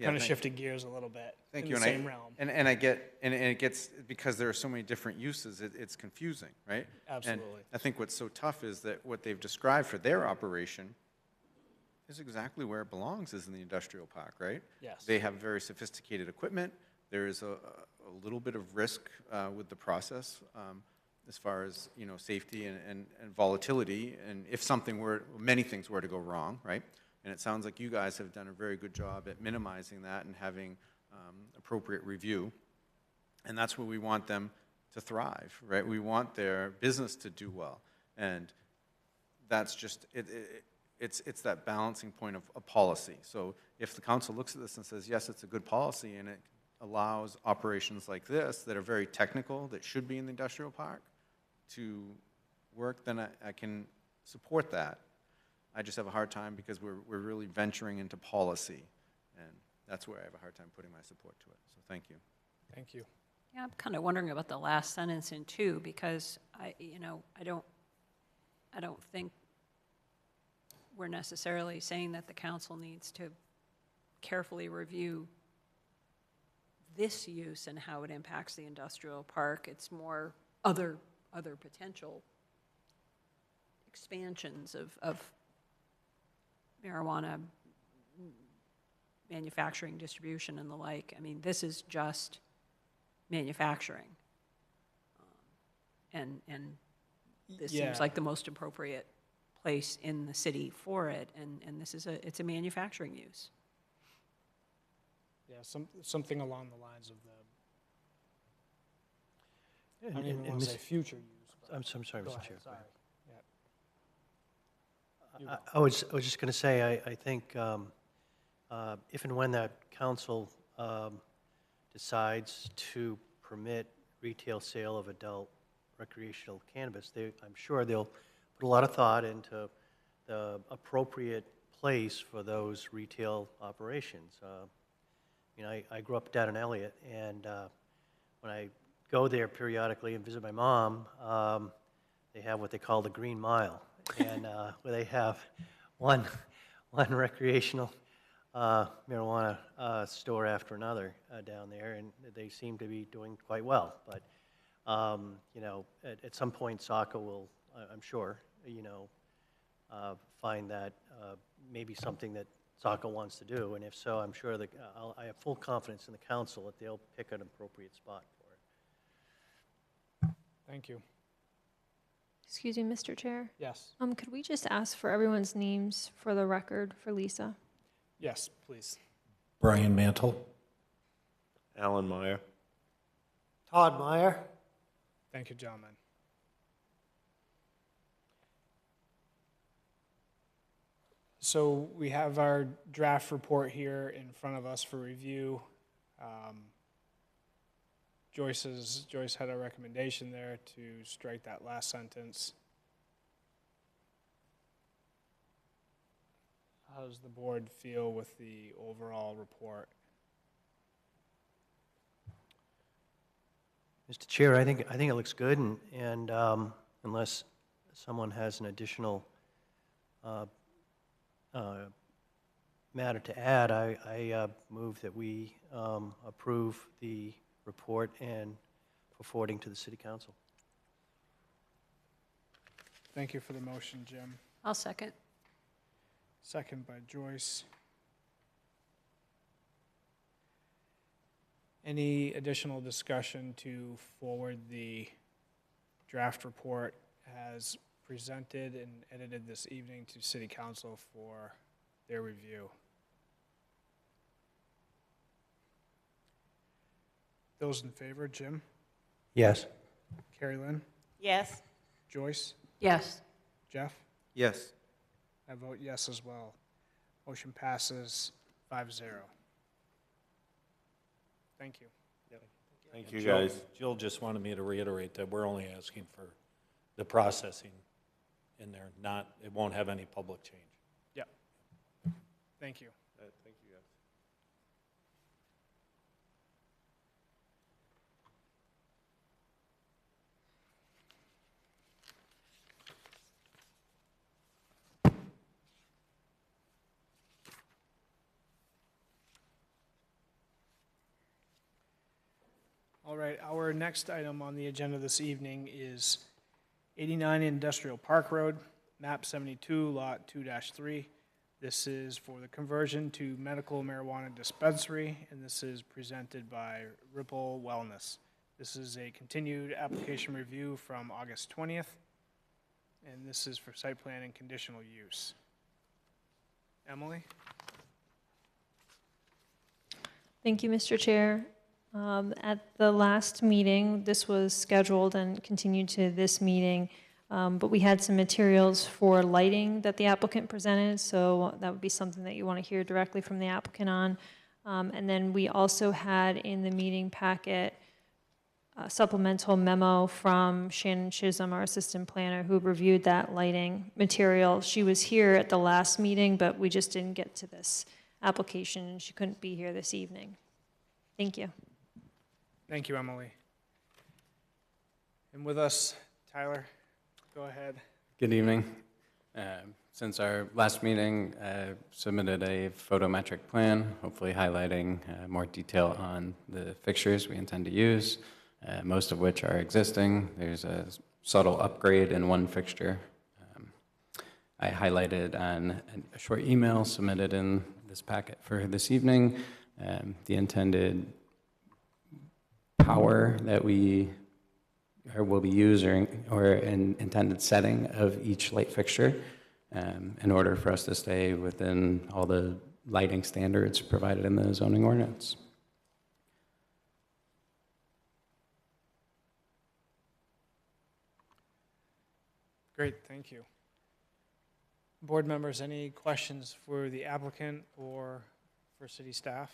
kind of shifted gears a little bit in the same realm. And I get, and it gets, because there are so many different uses, it's confusing, right? Absolutely. And I think what's so tough is that what they've described for their operation is exactly where it belongs, is in the industrial park, right? Yes. They have very sophisticated equipment. There is a little bit of risk with the process as far as, you know, safety and volatility. And if something were, many things were to go wrong, right? And it sounds like you guys have done a very good job at minimizing that and having appropriate review. And that's where we want them to thrive, right? We want their business to do well. And that's just, it's that balancing point of a policy. So if the council looks at this and says, yes, it's a good policy, and it allows operations like this that are very technical, that should be in the industrial park, to work, then I can support that. I just have a hard time because we're really venturing into policy, and that's where I have a hard time putting my support to it. So thank you. Thank you. Yeah, I'm kind of wondering about the last sentence in two, because I don't think we're necessarily saying that the council needs to carefully review this use and how it impacts the industrial park. It's more other potential expansions of marijuana manufacturing, distribution, and the like. I mean, this is just manufacturing. And this seems like the most appropriate place in the city for it, and this is it's a manufacturing use. Yeah, something along the lines of the, I don't And- even and want to Ms. say future use. But I'm sorry, go Mr. ahead, Chair. sorry. Yeah. I was just going to say, I think if and when the council decides to permit retail sale of adult recreational cannabis, I'm sure they'll put a lot of thought into the appropriate place for those retail operations. You know, I grew up down in Elliott, and when I go there periodically and visit my mom, they have what they call the Green Mile, and where they have one recreational marijuana store after another down there, and they seem to be doing quite well. But you know, at some point, Saco will, I'm sure, you know, find that maybe something that Saco wants to do, and if so, I'm sure that I have full confidence in the council that they'll pick an appropriate spot for it. Thank you. Excuse me, Mr. Chair. Yes. Could we just ask for everyone's names for the record for Lisa? Yes, please. Brian Mantle. Alan Meyer. Todd Meyer. Thank you, gentlemen. So we have our draft report here in front of us for review. Joyce had a recommendation there to strike that last sentence. How does the board feel with the overall report? Mr. Chair, I think it looks good, and unless someone has an additional matter to add, I move that we approve the report and for forwarding to the City Council. Thank you for the motion, Jim. I'll second. Second by Joyce. Any additional discussion to forward the draft report as presented and edited this evening to City Council for their review? Those in favor, Jim? Yes. Carrie Lynn? Yes. Joyce? Yes. Jeff? Yes. I vote yes as well. Motion passes 5-0. Thank you. Thank you, Jill- guys. Jill just wanted me to reiterate that we're only asking for the processing in there, not, it won't have any public change. Yep. Thank you. Thank you, guys. All right, our next item on the agenda this evening is 89 Industrial Park Road, map 72, lot 2-3. This is for the conversion to medical marijuana dispensary, and this is presented by Ripple Wellness. This is a continued application review from August 20th, and this is for site plan and conditional use. Emily? Thank you, Mr. Chair. At the last meeting, this was scheduled and continued to this meeting, but we had some materials for lighting that the applicant presented, so that would be something that you want to hear directly from the applicant on. And then we also had in the meeting packet a supplemental memo from Shannon Chisholm, our assistant planner, who reviewed that lighting material. She was here at the last meeting, but we just didn't get to this application, and she couldn't be here this evening. Thank you. Thank you, Emily. And with us, Tyler, go ahead. Good evening. Since our last meeting, submitted a photometric plan, hopefully highlighting more detail on the fixtures we intend to use, most of which are existing. There's a subtle upgrade in one fixture. I highlighted on a short email submitted in this packet for this evening the intended power that we will be using, or an intended setting of each light fixture, in order for us to stay within all the lighting standards provided in the zoning ordinance. Great, thank you. Board members, any questions for the applicant or for city staff?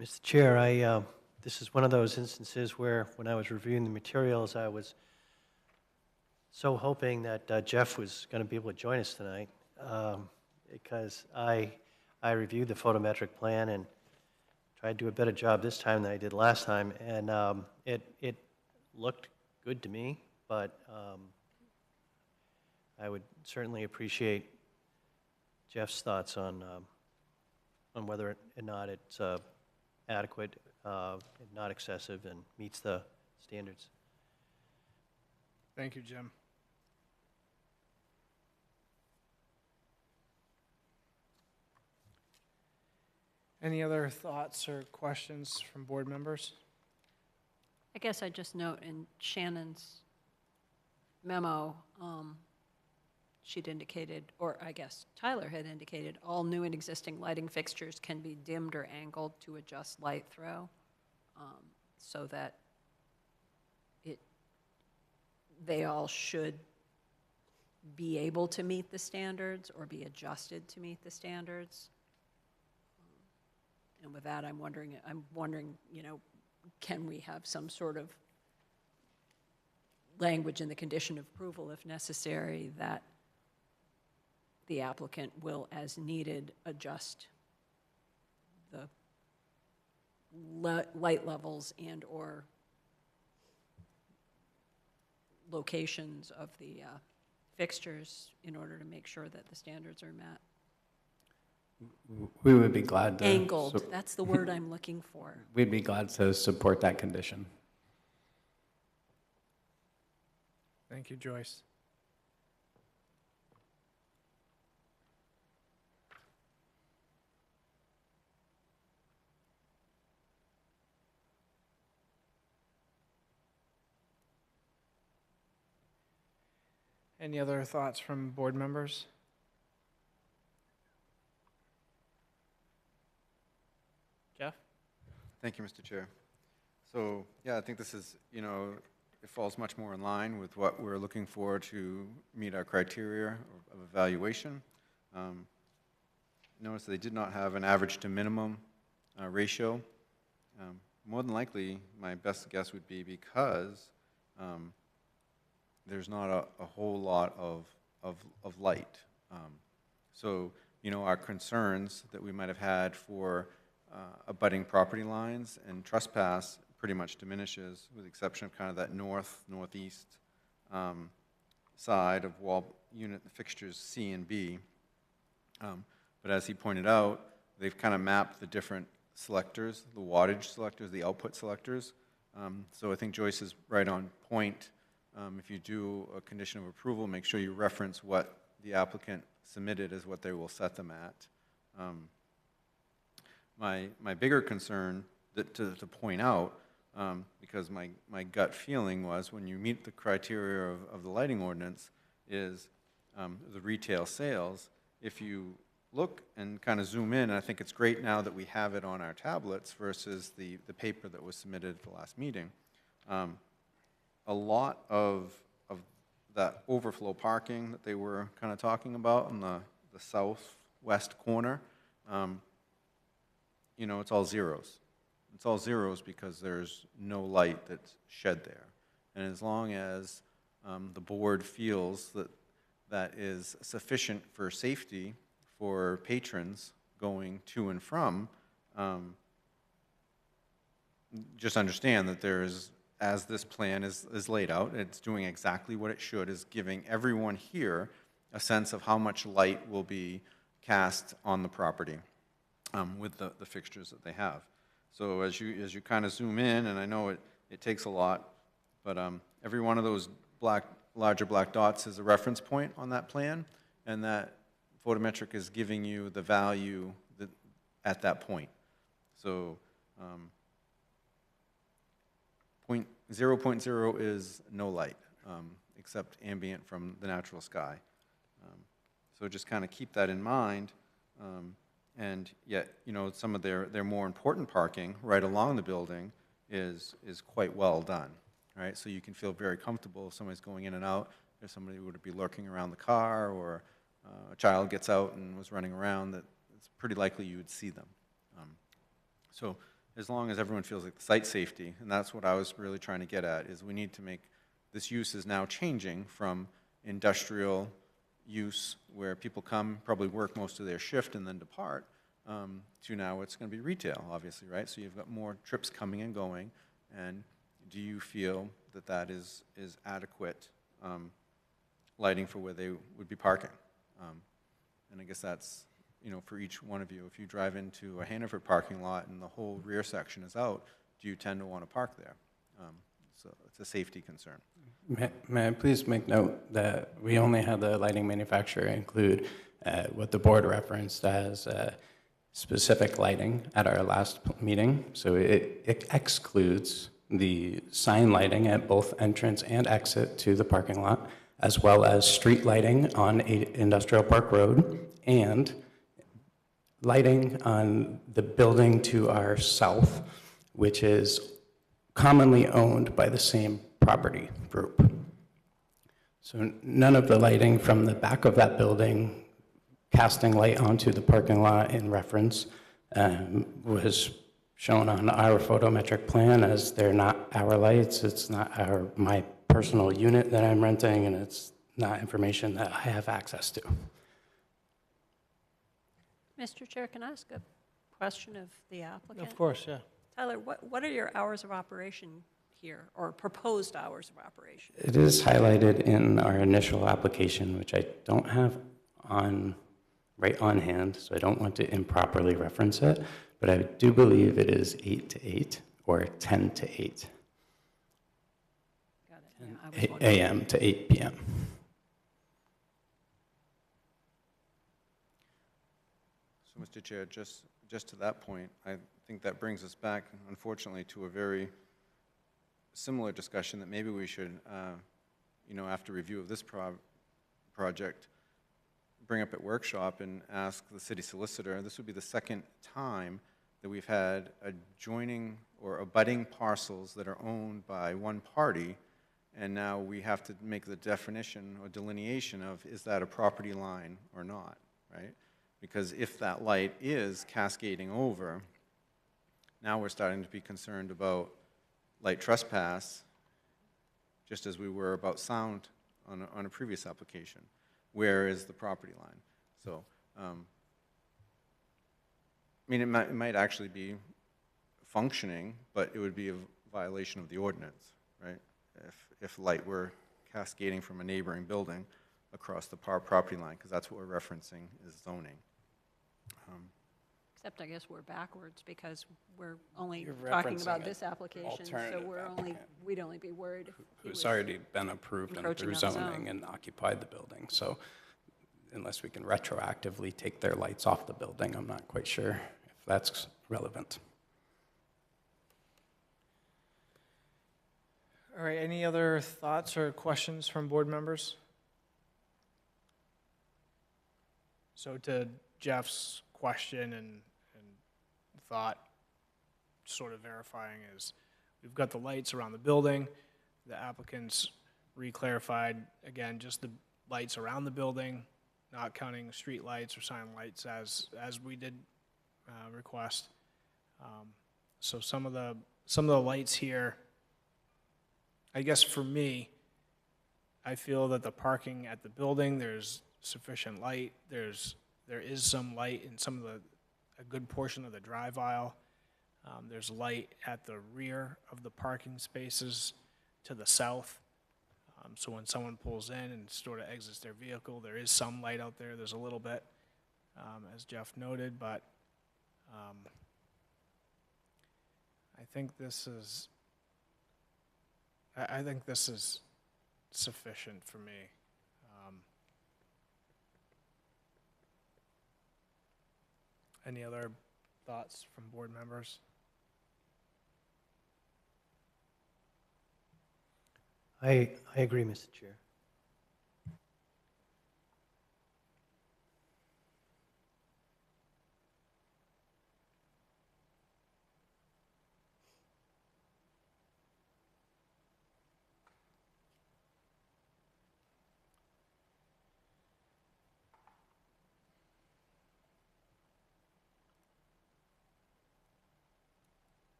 Mr. Chair, this is one of those instances where, when I was reviewing the materials, I was so hoping that Jeff was going to be able to join us tonight, because I reviewed the photometric plan, and tried to do a better job this time than I did last time, and it looked good to me, but I would certainly appreciate Jeff's thoughts on whether or not it's adequate, not excessive, and meets the standards. Thank you, Jim. Any other thoughts or questions from board members? I guess I just note in Shannon's memo, she'd indicated, or I guess Tyler had indicated, all new and existing lighting fixtures can be dimmed or angled to adjust light throw, so that they all should be able to meet the standards or be adjusted to meet the standards. And with that, I'm wondering, you know, can we have some sort of language in the condition of approval, if necessary, that the applicant will, as needed, adjust the light levels and/or locations of the fixtures in order to make sure that the standards are met? We would be glad to. Angled, that's the word I'm looking for. We'd be glad to support that condition. Thank you, Joyce. Any other thoughts from board members? Jeff? Thank you, Mr. Chair. So, yeah, I think this is, you know, it falls much more in line with what we're looking for to meet our criteria of evaluation. Notice they did not have an average to minimum ratio. More than likely, my best guess would be because there's not a whole lot of light. So, you know, our concerns that we might have had for abutting property lines and trespass pretty much diminishes, with the exception of kind of that northeast side of wall unit fixtures C and B. But as he pointed out, they've kind of mapped the different selectors, the wattage selectors, the output selectors. So I think Joyce is right on point. If you do a condition of approval, make sure you reference what the applicant submitted as what they will set them at. My bigger concern to point out, because my gut feeling was when you meet the criteria of the lighting ordinance, is the retail sales. If you look and kind of zoom in, and I think it's great now that we have it on our tablets versus the paper that was submitted at the last meeting. A lot of that overflow parking that they were kind of talking about in the southwest corner, you know, it's all zeros. It's all zeros because there's no light that's shed there. And as long as the board feels that that is sufficient for safety for patrons going to and from, just understand that there is, as this plan is laid out, it's doing exactly what it should, is giving everyone here a sense of how much light will be cast on the property with the fixtures that they have. So as you kind of zoom in, and I know it takes a lot, but every one of those larger black dots is a reference point on that plan, and that photometric is giving you the value at that point. So 0.0 is no light, except ambient from the natural sky. So just kind of keep that in mind. And yet, you know, some of their more important parking right along the building is quite well done, right? So you can feel very comfortable if somebody's going in and out, if somebody would be lurking around the car, or a child gets out and was running around, that it's pretty likely you would see them. So as long as everyone feels like the site safety, and that's what I was really trying to get at, is we need to make, this use is now changing from industrial use where people come, probably work most of their shift and then depart, to now it's going to be retail, obviously, right? So you've got more trips coming and going, and do you feel that that is adequate lighting for where they would be parking? And I guess that's, for each one of you, if you drive into a Hannaford parking lot and the whole rear section is out, do you tend to want to park there? So it's a safety concern. May I please make note that we only had the lighting manufacturer include what the board referenced as specific lighting at our last meeting. So it excludes the sign lighting at both entrance and exit to the parking lot, as well as street lighting on Industrial Park Road and lighting on the building to our south, which is commonly owned by the same property group. So none of the lighting from the back of that building casting light onto the parking lot in reference was shown on our photometric plan, as they're not our lights. It's not my personal unit that I'm renting, and it's not information that I have access to. Mr. Chair, can I ask a question of the applicant? Of course, yeah. Tyler, what are your hours of operation here, or proposed hours of operation? It is highlighted in our initial application, which I don't have right on hand, so I don't want to improperly reference it, but I do believe it is 8 to 8 or 10 to 8. Got it. Yeah, I was wondering. a.m. to 8 p.m. So, Mr. Chair, just to that point, I think that brings us back, unfortunately, to a very similar discussion that maybe we should, after review of this project, bring up at workshop and ask the city solicitor. This would be the second time that we've had adjoining or abutting parcels that are owned by one party, and now we have to make the definition or delineation of, is that a property line or not, right? Because if that light is cascading over, now we're starting to be concerned about light trespass, just as we were about sound on a previous application. Where is the property line? So, it might actually be functioning, but it would be a violation of the ordinance, right? If light were cascading from a neighboring building across the property line, because that's what we're referencing is zoning. Except I guess we're backwards, because we're only You're talking referencing about an this application, so alternative we'd only be worried if he Who's was already been approved and encroaching through on the zoning zone. and occupied the building. So unless we can retroactively take their lights off the building, I'm not quite sure if that's relevant. All right, any other thoughts or questions from board members? So to Jeff's question and thought, sort of verifying, is we've got the lights around the building. The applicants re-clarified, again, just the lights around the building, not counting street lights or sign lights as we did request. So some of the lights here, I guess for me, I feel that the parking at the building, there's sufficient light. There is some light in a good portion of the drive aisle. There's light at the rear of the parking spaces to the south. So when someone pulls in and sort of exits their vehicle, there is some light out there. There's a little bit, as Jeff noted, but I think this is sufficient for me. Any other thoughts from board members? I agree, Mr. Chair.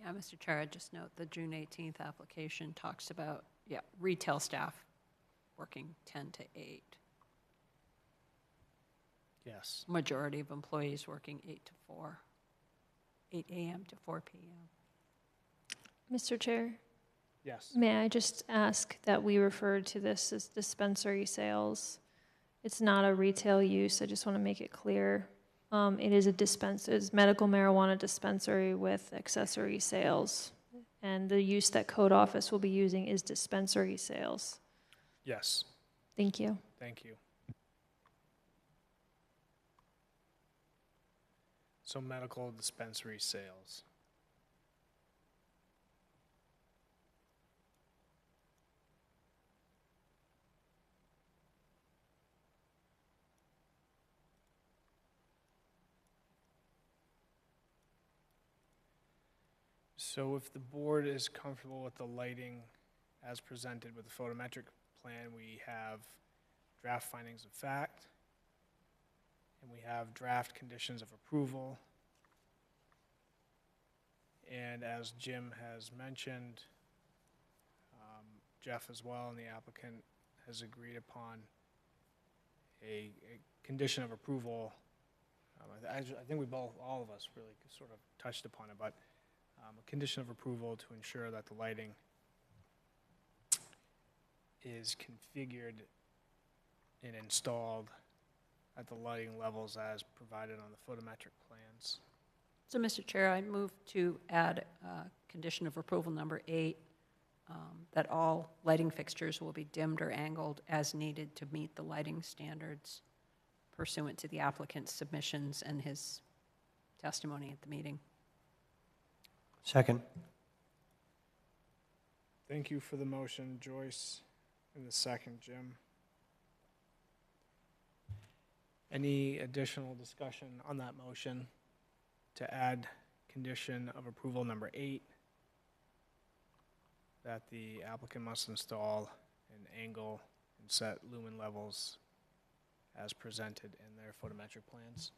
Yeah, Mr. Chair, I'd just note the June 18th application talks about, retail staff working 10 to 8. Yes. majority of employees working 8 to 4, 8 a.m. to 4 p.m. Mr. Chair, Yes. may I just ask that we refer to this as dispensary sales? It's not a retail use, I just want to make it clear. It is it's medical marijuana dispensary with accessory sales. And the use that code office will be using is dispensary sales. Yes. Thank you. Thank you. So medical dispensary sales. So if the board is comfortable with the lighting as presented with the photometric plan, we have draft findings of fact, and we have draft conditions of approval. And as Jim has mentioned, Jeff as well, and the applicant has agreed upon a condition of approval. I think we both, all of us really sort of touched upon it, but a condition of approval to ensure that the lighting is configured and installed at the lighting levels as provided on the photometric plans. So, Mr. Chair, I move to add condition of approval number 8, that all lighting fixtures will be dimmed or angled as needed to meet the lighting standards pursuant to the applicant's submissions and his testimony at the meeting. Second. Thank you for the motion, Joyce, and the second, Jim. Any additional discussion on that motion to add condition of approval number 8, that the applicant must install an angle and set lumen levels as presented in their photometric plans?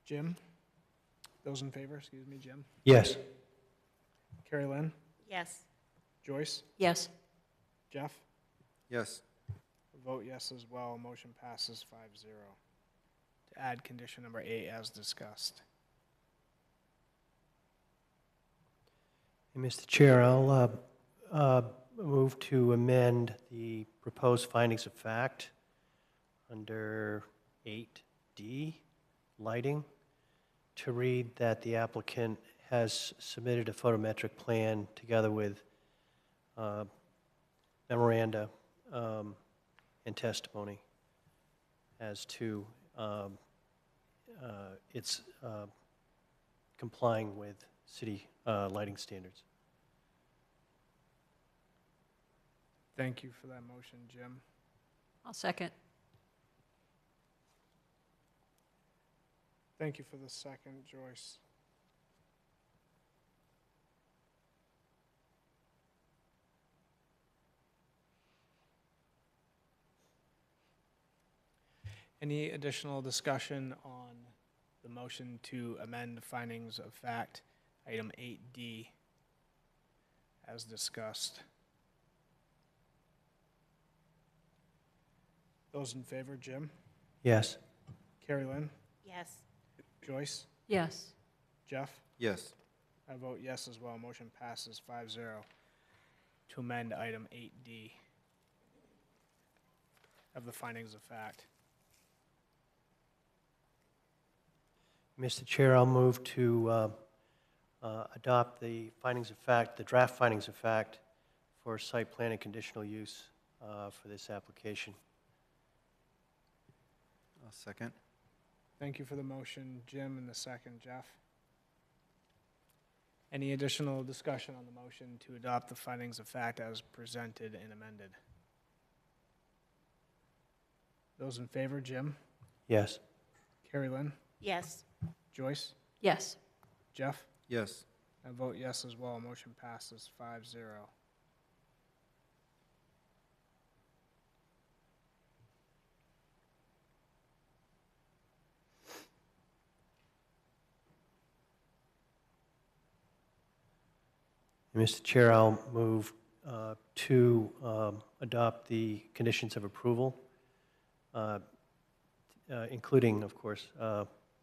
Jim? Those in favor, excuse me, Jim? Yes. Carrie Lynn? Yes. Joyce? Yes. Jeff? Yes. A vote yes as well. Motion passes 5-0. To add condition number 8 as discussed. Hey, Mr. Chair, I'll move to amend the proposed findings of fact under 8D, lighting, to read that the applicant has submitted a photometric plan together with memoranda and testimony as to its complying with city lighting standards. Thank you for that motion, Jim. I'll second. Thank you for the second, Joyce. Any additional discussion on the motion to amend findings of fact, item 8D, as discussed? Those in favor, Jim? Yes. Carrie Lynn? Yes. Joyce? Yes. Jeff? Yes. I vote yes as well. Motion passes 5-0 to amend item 8D of the findings of fact. Mr. Chair, I'll move to adopt the findings of fact, the draft findings of fact for site plan and conditional use for this application. I'll second. Thank you for the motion, Jim, and the second, Jeff. Any additional discussion on the motion to adopt the findings of fact as presented and amended? Those in favor, Jim? Yes. Carrie Lynn? Yes. Joyce? Yes. Jeff? Yes. I vote yes as well. Motion passes 5-0. Mr. Chair, I'll move to adopt the conditions of approval, including, of course,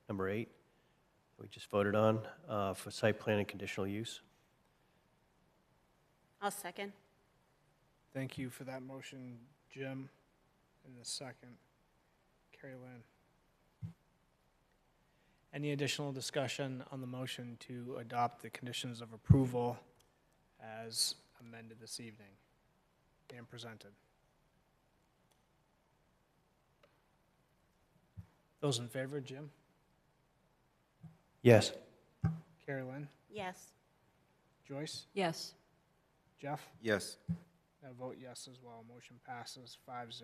number 8, we just voted on, for site plan and conditional use. I'll second. Thank you for that motion, Jim. And the second, Carrie Lynn. Any additional discussion on the motion to adopt the conditions of approval as amended this evening and presented? Those in favor, Jim? Yes. Carrie Lynn? Yes. Joyce? Yes. Jeff? Yes. I vote yes as well. Motion passes 5-0.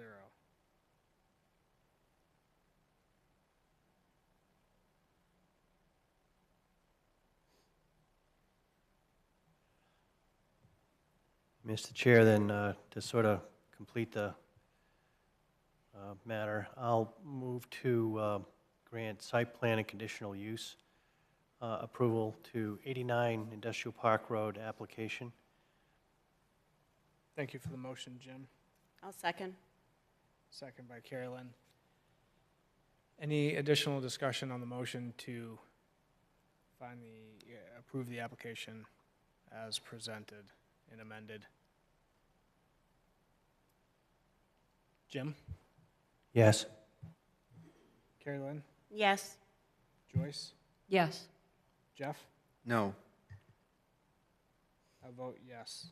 Mr. Chair, then to sort of complete the matter, I'll move to grant site plan and conditional use approval to 89 Industrial Park Road application. Thank you for the motion, Jim. I'll second. Second by Carrie Lynn. Any additional discussion on the motion to approve the application as presented and amended? Jim? Yes. Carrie Lynn? Yes. Joyce? Yes. Jeff? No. I vote yes.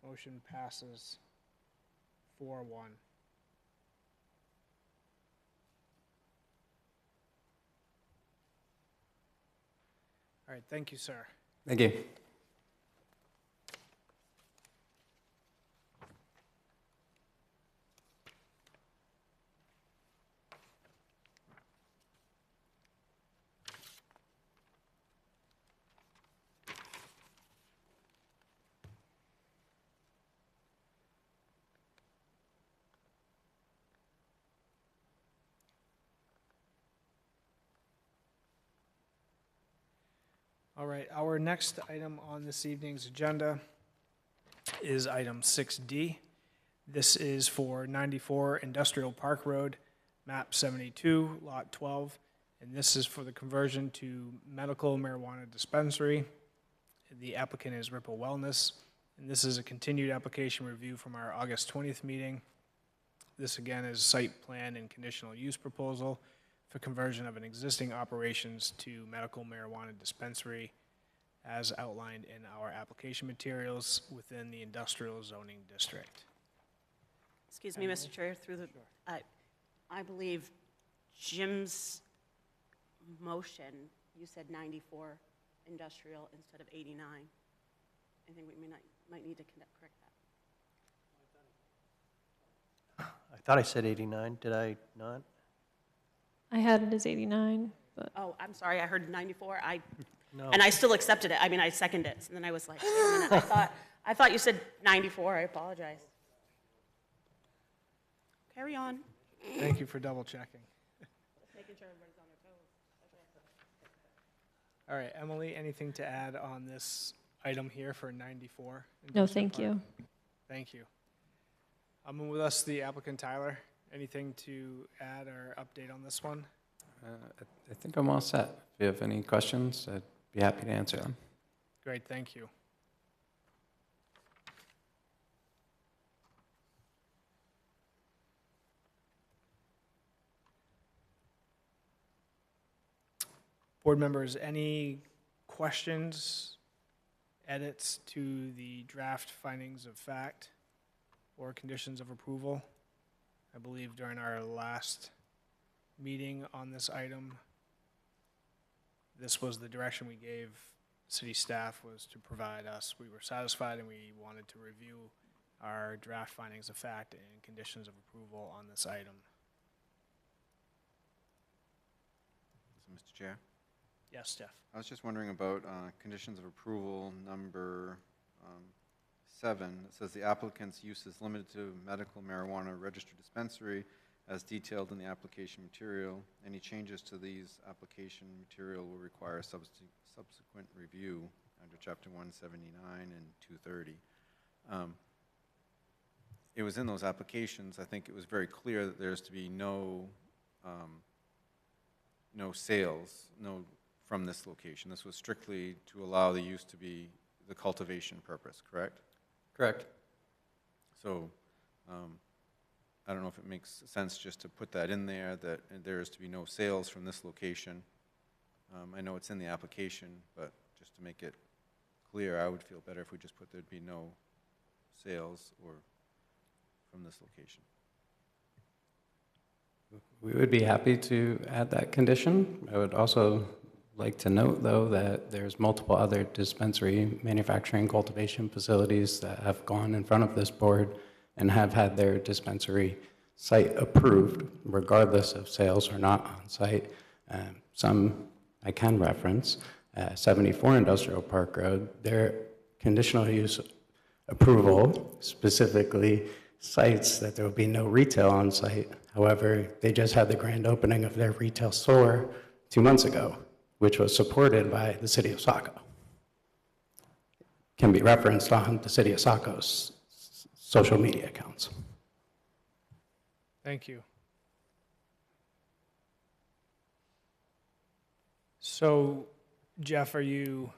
Motion passes 4-1. All right, thank you, sir. Thank you. All right, our next item on this evening's agenda is item 6D. This is for 94 Industrial Park Road, map 72, lot 12, and this is for the conversion to medical marijuana dispensary. The applicant is Ripple Wellness, and this is a continued application review from our August 20th meeting. This again is site plan and conditional use proposal for conversion of an existing operations to medical marijuana dispensary as outlined in our application materials within the industrial zoning district. Excuse me, Mr. Chair, through the, I believe Jim's motion, you said 94 industrial instead of 89. I think we might need to correct that. I thought I said 89, did I not? I had it as 89, but Oh, I'm sorry, I heard 94. No. And I still accepted it. I mean, I seconded it. And then I was like, wait a minute, I thought you said 94. I apologize. Carry on. Thank you for double checking. Just making sure everybody's on their toes. All right, Emily, anything to add on this item here for 94? no, Industrial thank Park? you. Thank you. With us, the applicant Tyler. Anything to add or update on this one? I think I'm all set. If you have any questions, I'd be happy to answer them. Great, thank you. Board members, any questions, edits to the draft findings of fact or conditions of approval? I believe during our last meeting on this item, this was the direction we gave city staff, was to provide us. We were satisfied and we wanted to review our draft findings of fact and conditions of approval on this item. So, Mr. Chair, Yes, Jeff? I was just wondering about conditions of approval number 7. It says the applicant's use is limited to medical marijuana registered dispensary as detailed in the application material. Any changes to these application material will require subsequent review under Chapter 179 and 230. it was in those applications, I think it was very clear that there's to be no sales, from this location. This was strictly to allow the use to be the cultivation purpose, correct? Correct. So, I don't know if it makes sense just to put that in there, that there is to be no sales from this location. I know it's in the application, but just to make it clear, I would feel better if we just put there'd be no sales or from this location. We would be happy to add that condition. I would also like to note, though, that there's multiple other dispensary manufacturing cultivation facilities that have gone in front of this board and have had their dispensary site approved, regardless of sales or not on site. Some I can reference, 74 Industrial Park Road, their conditional use approval specifically cites that there will be no retail on site. However, they just had the grand opening of their retail store 2 months ago, which was supported by the city of Saco. Can be referenced on the city of Saco's social media accounts. Thank you. So, Jeff, are you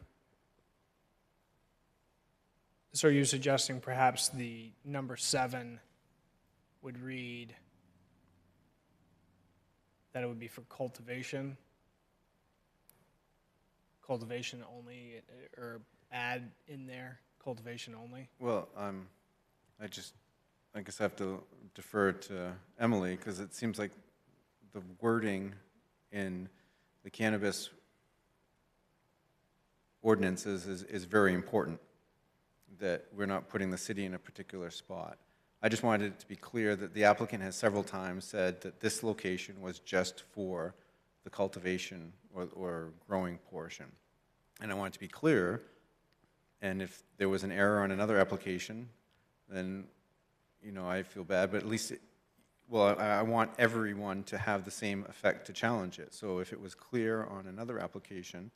suggesting perhaps the number 7 would read that it would be for cultivation only, or add in there cultivation only? Well, I guess I have to defer to Emily, because it seems like the wording in the cannabis ordinances is very important, that we're not putting the city in a particular spot. I just wanted it to be clear that the applicant has several times said that this location was just for the cultivation or growing portion. And I want it to be clear, and if there was an error on another application, then, I feel bad, but at least, I want everyone to have the same effect to challenge it. So if it was clear on another application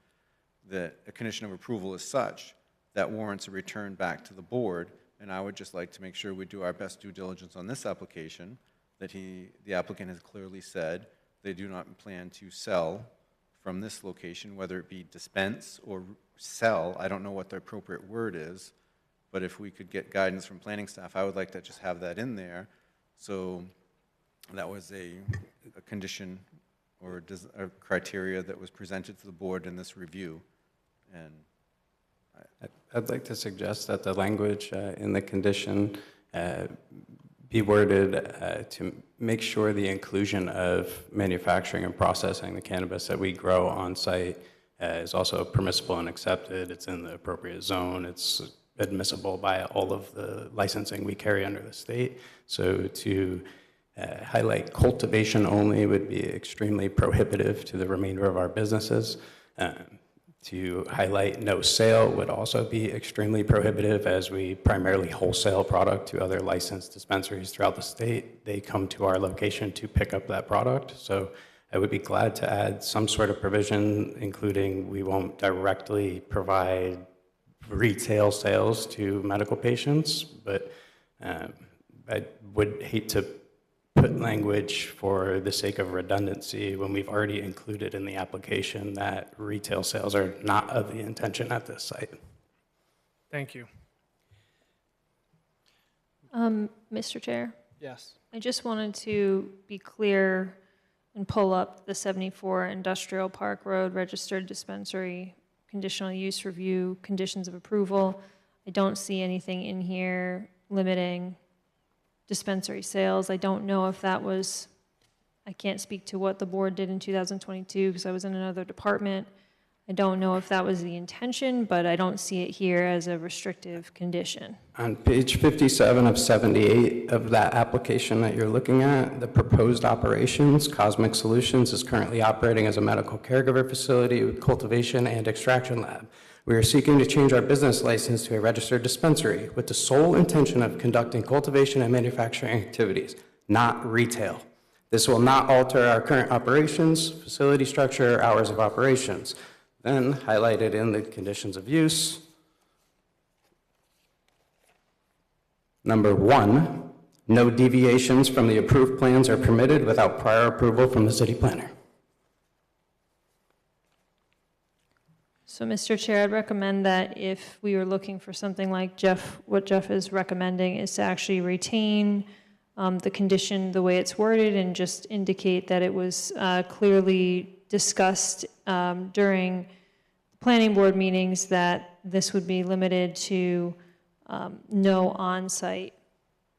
that a condition of approval is such that warrants a return back to the board, and I would just like to make sure we do our best due diligence on this application, that the applicant has clearly said they do not plan to sell from this location, whether it be dispense or sell. I don't know what the appropriate word is, but if we could get guidance from planning staff, I would like to just have that in there. So that was a condition or a criteria that was presented to the board in this review. And I'd like to suggest that the language in the condition be worded to make sure the inclusion of manufacturing and processing the cannabis that we grow on site is also permissible and accepted. It's in the appropriate zone. It's admissible by all of the licensing we carry under the state. So to highlight cultivation only would be extremely prohibitive to the remainder of our businesses. To highlight no sale would also be extremely prohibitive, as we primarily wholesale product to other licensed dispensaries throughout the state. They come to our location to pick up that product. So I would be glad to add some sort of provision, including we won't directly provide retail sales to medical patients, but I would hate to put language for the sake of redundancy when we've already included in the application that retail sales are not of the intention at this site. Thank you. Mr. Chair, Yes. I just wanted to be clear and pull up the 74 Industrial Park Road Registered Dispensary Conditional Use Review Conditions of Approval. I don't see anything in here limiting dispensary sales. I don't know if that was, I can't speak to what the board did in 2022 because I was in another department. I don't know if that was the intention, but I don't see it here as a restrictive condition. On page 57 of 78 of that application that you're looking at, the proposed operations, Cosmic Solutions is currently operating as a medical caregiver facility with cultivation and extraction lab. We are seeking to change our business license to a registered dispensary with the sole intention of conducting cultivation and manufacturing activities, not retail. This will not alter our current operations, facility structure, or hours of operations. Then, highlighted in the conditions of use, Number 1, no deviations from the approved plans are permitted without prior approval from the city planner. So, Mr. Chair, I'd recommend that if we were looking for something like what Jeff is recommending is to actually retain the condition the way it's worded and just indicate that it was clearly discussed during planning board meetings that this would be limited to no on-site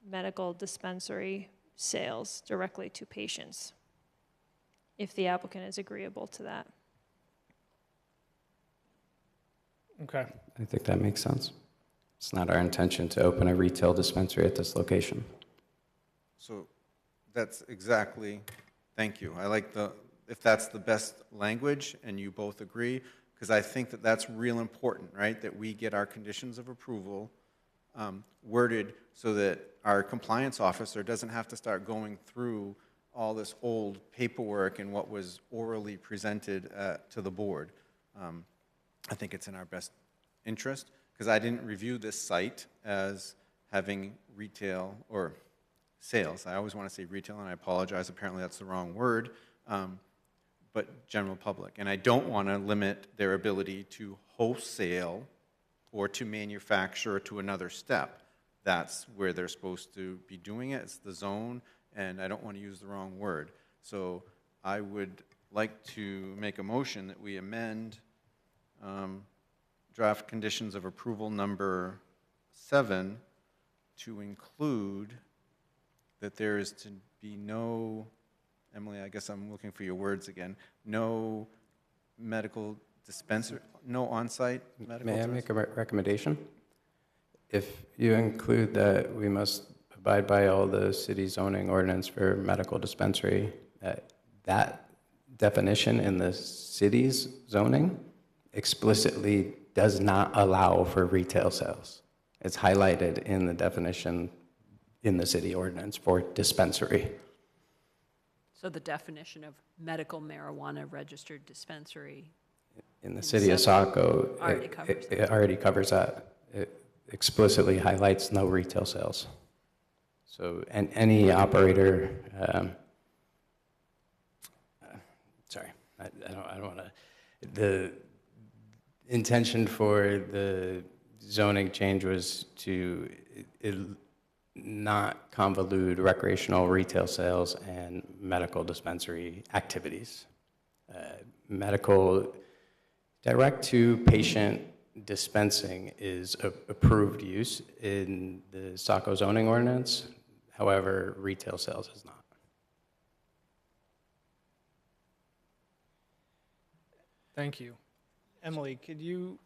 medical dispensary sales directly to patients, if the applicant is agreeable to that. Okay. I think that makes sense. It's not our intention to open a retail dispensary at this location. So that's exactly, thank you. I like if that's the best language and you both agree, because I think that that's real important, right? That we get our conditions of approval worded so that our compliance officer doesn't have to start going through all this old paperwork and what was orally presented to the board. I think it's in our best interest, because I didn't review this site as having retail or sales. I always want to say retail, and I apologize, apparently that's the wrong word, but general public. And I don't want to limit their ability to wholesale or to manufacture to another step. That's where they're supposed to be doing it. It's the zone, and I don't want to use the wrong word. So I would like to make a motion that we amend draft conditions of approval number 7 to include that there is to be no, Emily, I guess I'm looking for your words again, no medical dispensary, no on-site medical May I make a recommendation? If you include that we must abide by all the city zoning ordinance for medical dispensary, that definition in the city's zoning explicitly does not allow for retail sales. It's highlighted in the definition in the city ordinance for dispensary. So the definition of medical marijuana registered dispensary In the city of Saco, already covers it already covers that. It explicitly highlights no retail sales. So, and any operator, sorry, I don't want to, the intention for the zoning change was to not convolute recreational retail sales and medical dispensary activities. Medical direct-to-patient dispensing is approved use in the Saco zoning ordinance. However, retail sales is not. Thank you. Emily, could you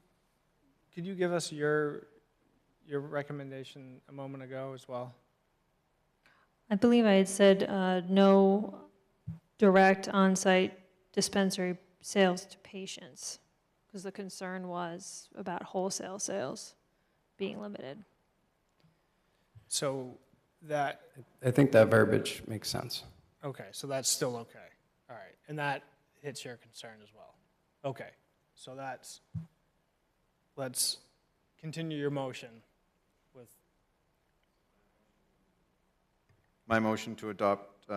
give us your recommendation a moment ago as well? I believe I had said no direct on-site dispensary sales to patients, because the concern was about wholesale sales being limited. So that, I think that verbiage makes sense. okay, so that's still okay. All right, and that hits your concern as well. Okay, so let's continue your motion with. My motion to adopt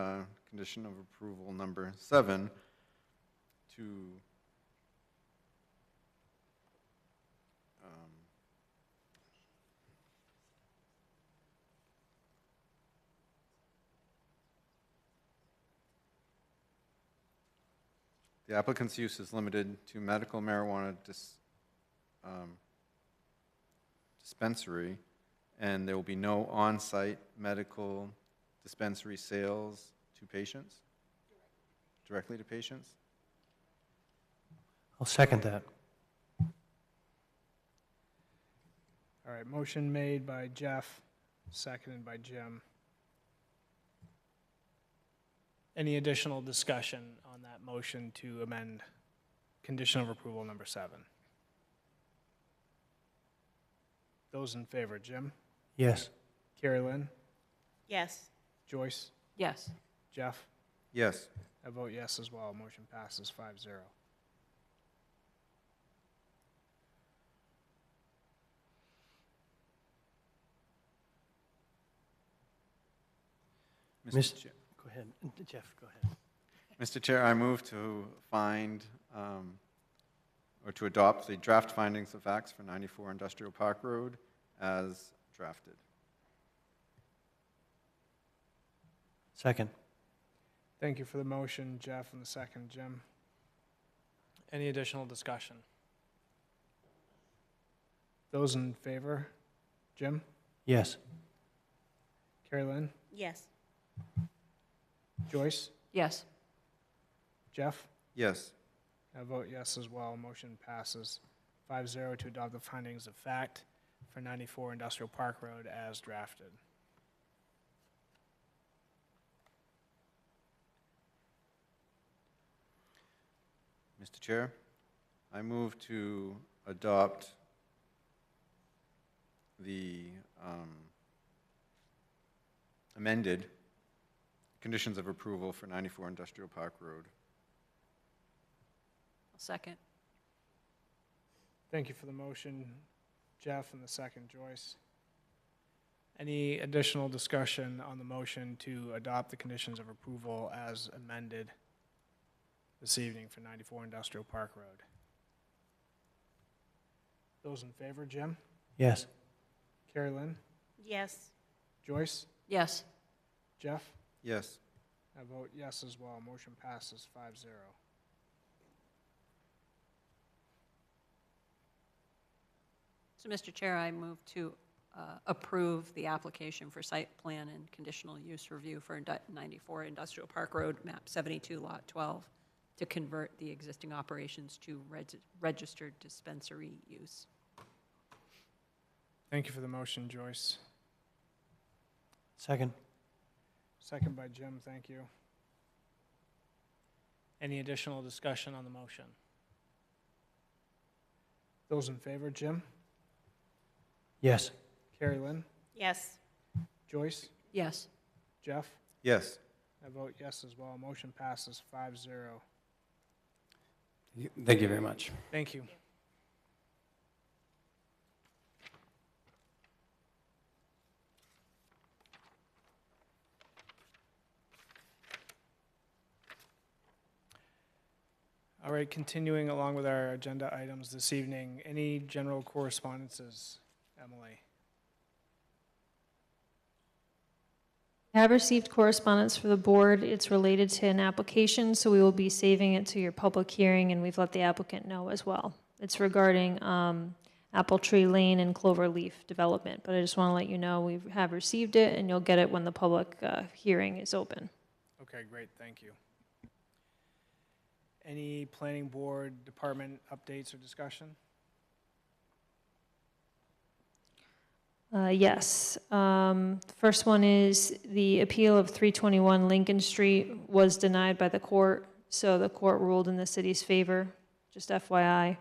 condition of approval number 7 to the applicant's use is limited to medical marijuana dispensary, and there will be no on-site medical dispensary sales to patients, directly to patients. I'll second that. All right, motion made by Jeff, seconded by Jim. Any additional discussion on that motion to amend condition of approval number 7? Those in favor, Jim? Yes. Carrie Lynn? Yes. Joyce? Yes. Jeff? Yes. I vote yes as well. Motion passes 5-0. Miss- Chair. Go ahead, Jeff, go ahead. Mr. Chair, I move to find, or to adopt the draft findings of facts for 94 Industrial Park Road as drafted. Second. Thank you for the motion, Jeff, and the second, Jim. Any additional discussion? Those in favor? Jim? Yes. Carrie Lynn? Yes. Joyce? Yes. Jeff? Yes. I vote yes as well. Motion passes 5-0 to adopt the findings of fact for 94 Industrial Park Road as drafted. Mr. Chair, I move to adopt the amended conditions of approval for 94 Industrial Park Road. Second. Thank you for the motion, Jeff, and the second, Joyce. Any additional discussion on the motion to adopt the conditions of approval as amended this evening for 94 Industrial Park Road? Those in favor, Jim? Yes. Carrie Lynn? Yes. Joyce? Yes. Jeff? Yes. I vote yes as well. Motion passes 5-0. So, Mr. Chair, I move to approve the application for site plan and conditional use review for 94 Industrial Park Road, map 72, lot 12, to convert the existing operations to registered dispensary use. Thank you for the motion, Joyce. Second. Second by Jim, thank you. Any additional discussion on the motion? Those in favor, Jim? Yes. Carrie Lynn? Yes. Joyce? Yes. Jeff? Yes. I vote yes as well. Motion passes 5-0. Thank you very much. Thank you. All right, continuing along with our agenda items this evening, any general correspondences, Emily? I have received correspondence for the board. It's related to an application, so we will be saving it to your public hearing, and we've let the applicant know as well. It's regarding Apple Tree Lane and Cloverleaf development, but I just want to let you know we have received it, and you'll get it when the public hearing is open. Okay, great, thank you. Any planning board department updates or discussion? Yes. The first one is the appeal of 321 Lincoln Street was denied by the court, so the court ruled in the city's favor, just FYI.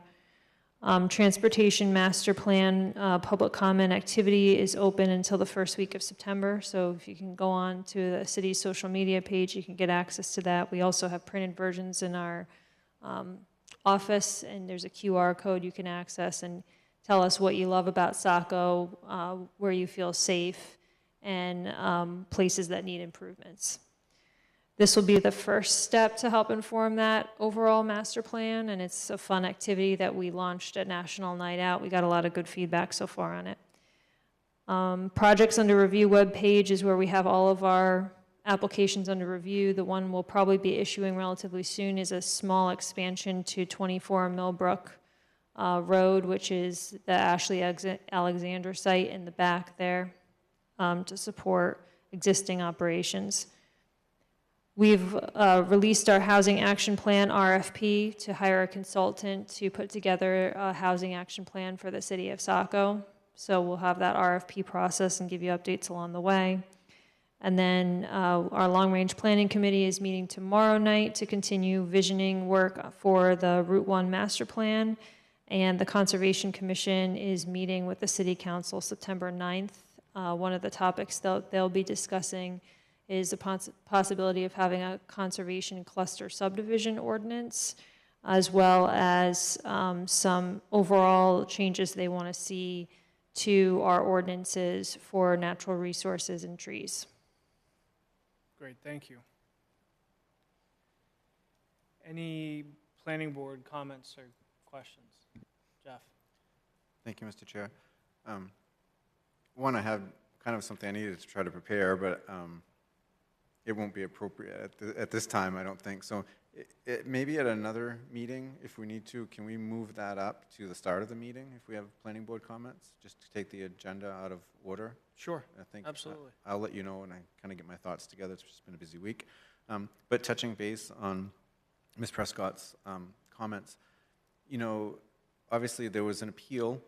Transportation master plan public comment activity is open until the first week of September, so if you can go on to the city's social media page, you can get access to that. We also have printed versions in our office, and there's a QR code you can access and tell us what you love about Saco, where you feel safe, and places that need improvements. This will be the first step to help inform that overall master plan, and it's a fun activity that we launched at National Night Out. We got a lot of good feedback so far on it. Projects under review webpage is where we have all of our applications under review. The one we'll probably be issuing relatively soon is a small expansion to 24 Millbrook Road, which is the Ashley Alexander site in the back there, to support existing operations. We've released our housing action plan RFP to hire a consultant to put together a housing action plan for the city of Saco. So we'll have that RFP process and give you updates along the way. And then our long-range planning committee is meeting tomorrow night to continue visioning work for the Route 1 master plan. And the Conservation Commission is meeting with the City Council September 9th. One of the topics they'll be discussing is the possibility of having a conservation cluster subdivision ordinance, as well as some overall changes they want to see to our ordinances for natural resources and trees. Great, thank you. Any planning board comments or questions? Jeff? Thank you, Mr. Chair. One, I have kind of something I needed to try to prepare, but it won't be appropriate at this time, I don't think. So maybe at another meeting, if we need to, can we move that up to the start of the meeting if we have planning board comments, just to take the agenda out of order? Sure, I think absolutely. I'll let you know when I kind of get my thoughts together. It's just been a busy week. But touching base on Ms. Prescott's comments, you know, obviously there was an appeal.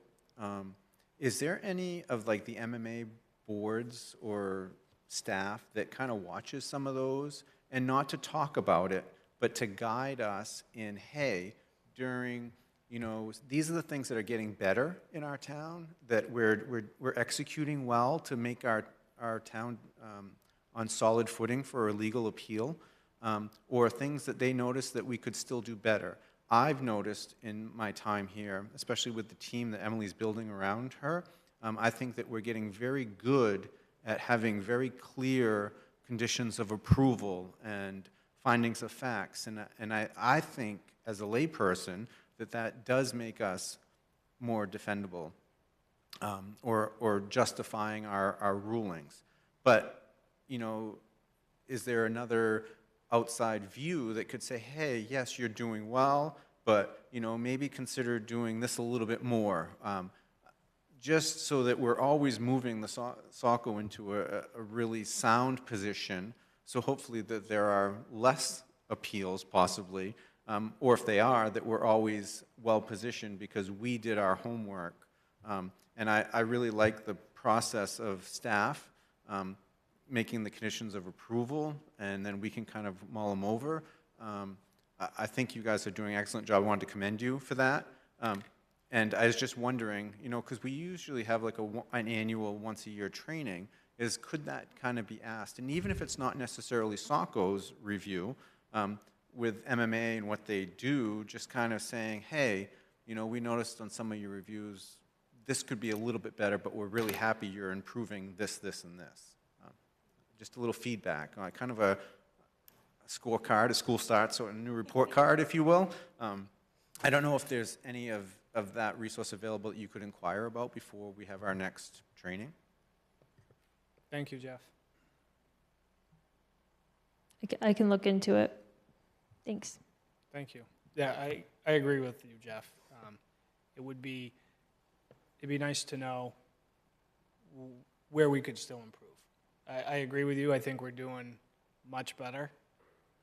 Is there any of like the MMA boards or staff that kind of watches some of those, and not to talk about it, but to guide us in, hey, during, you know, these are the things that are getting better in our town, that we're executing well to make our town on solid footing for a legal appeal, or things that they notice that we could still do better. I've noticed in my time here, especially with the team that Emily's building around her, I think that we're getting very good at having very clear conditions of approval and findings of facts. And I think, as a layperson, that does make us more defendable, or justifying our rulings. But, you know, is there another outside view that could say, hey, yes, you're doing well, but, you know, maybe consider doing this a little bit more, just so that we're always moving the Saco into a really sound position, so hopefully that there are less appeals possibly, or if they are, that we're always well positioned because we did our homework. And I really like the process of staff making the conditions of approval, and then we can kind of mull them over. I think you guys are doing an excellent job. I wanted to commend you for that. And I was just wondering, you know, because we usually have like an annual once-a-year training, is could that kind of be asked? And even if it's not necessarily Saco's review, with MMA and what they do, just kind of saying, hey, you know, we noticed on some of your reviews, this could be a little bit better, but we're really happy you're improving this, this, and this. Just a little feedback, kind of a scorecard, a school starts, or a new report card, if you will. I don't know if there's any of that resource available that you could inquire about before we have our next training. Thank you, Jeff. I can look into it. Thanks. Thank you. Yeah, I agree with you, Jeff. It'd be nice to know where we could still improve. I agree with you. I think we're doing much better.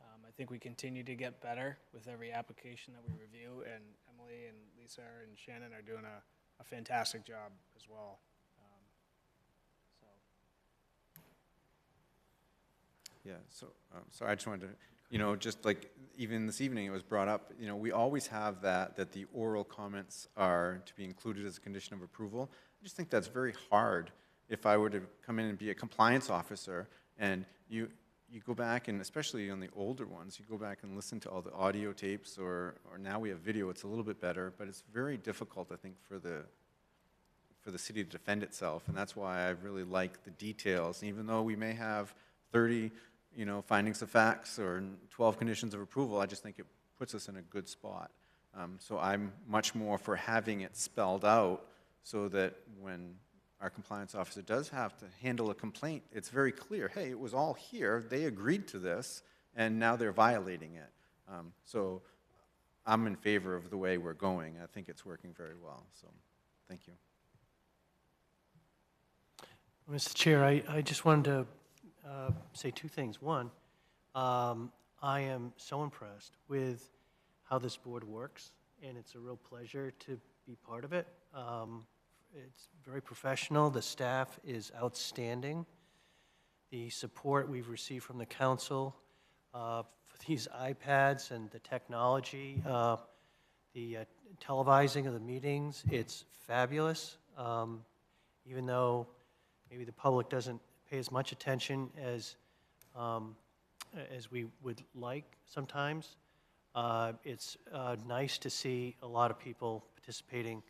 I think we continue to get better with every application that we review, and Emily and Lisa and Shannon are doing a fantastic job as well. Yeah, so I just wanted to, you know, just like even this evening it was brought up, you know, we always have that the oral comments are to be included as a condition of approval. I just think that's very hard if I were to come in and be a compliance officer, and you go back, and especially on the older ones, you go back and listen to all the audio tapes, or now we have video, it's a little bit better, but it's very difficult, I think, for the city to defend itself, and that's why I really like the details. And even though we may have 30, you know, findings of facts or 12 conditions of approval, I just think it puts us in a good spot. So I'm much more for having it spelled out so that when our compliance officer does have to handle a complaint, it's very clear, hey, it was all here, they agreed to this, and now they're violating it. So I'm in favor of the way we're going. I think it's working very well, so thank you. Mr. Chair, I just wanted to say two things. One, I am so impressed with how this board works, and it's a real pleasure to be part of it. It's very professional. The staff is outstanding. The support we've received from the council for these iPads and the technology, the televising of the meetings, it's fabulous. Even though maybe the public doesn't pay as much attention as we would like sometimes, it's nice to see a lot of people participating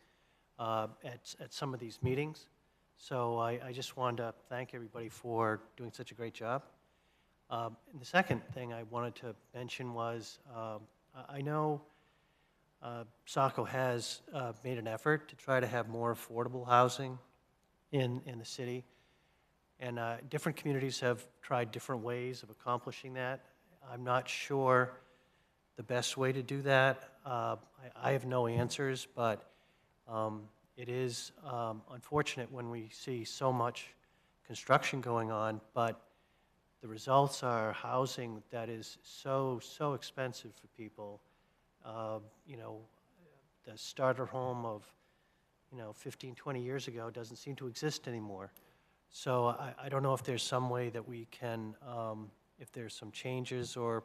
at some of these meetings. So I just wanted to thank everybody for doing such a great job. And the second thing I wanted to mention was, I know Saco has made an effort to try to have more affordable housing in the city. And different communities have tried different ways of accomplishing that. I'm not sure the best way to do that. I have no answers, but it is unfortunate when we see so much construction going on, but the results are housing that is so expensive for people. You know, the starter home of, 15, 20 years ago doesn't seem to exist anymore. So I don't know if there's some way that we can, if there's some changes, or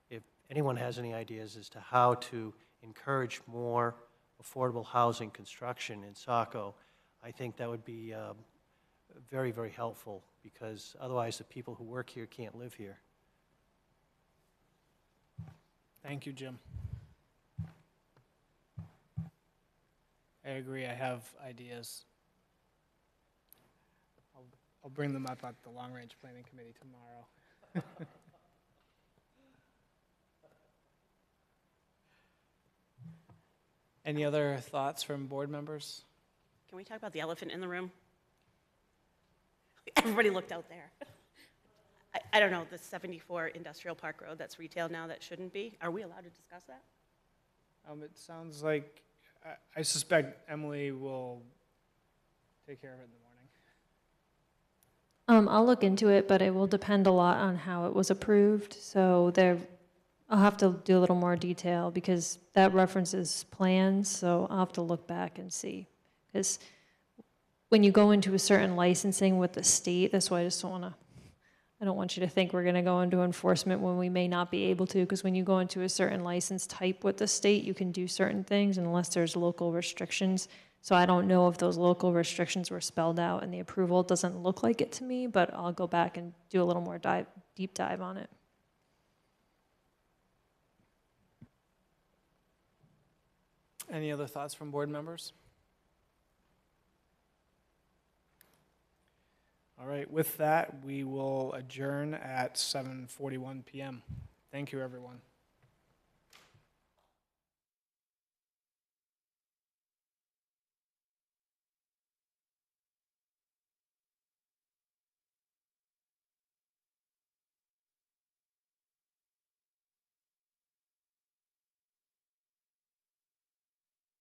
if anyone has any ideas as to how to encourage more affordable housing construction in Saco. I think that would be very, very helpful, because otherwise the people who work here can't live here. Thank you, Jim. I agree, I have ideas. I'll bring them up at the Long Range Planning Committee tomorrow. Any other thoughts from board members? Can we talk about the elephant in the room? Everybody looked out there. I don't know, the 74 Industrial Park Road, that's retail now, that shouldn't be. Are we allowed to discuss that? It sounds like, I suspect Emily will take care of it in the morning. I'll look into it, but it will depend a lot on how it was approved. So I'll have to do a little more detail, because that references plans, so I'll have to look back and see. Because when you go into a certain licensing with the state, that's why I don't want you to think we're gonna go into enforcement when we may not be able to, because when you go into a certain license type with the state, you can do certain things unless there's local restrictions. So I don't know if those local restrictions were spelled out in the approval. It doesn't look like it to me, but I'll go back and do a little more deep dive on it. Any other thoughts from board members? All right, with that, we will adjourn at 7:41 PM. Thank you, everyone.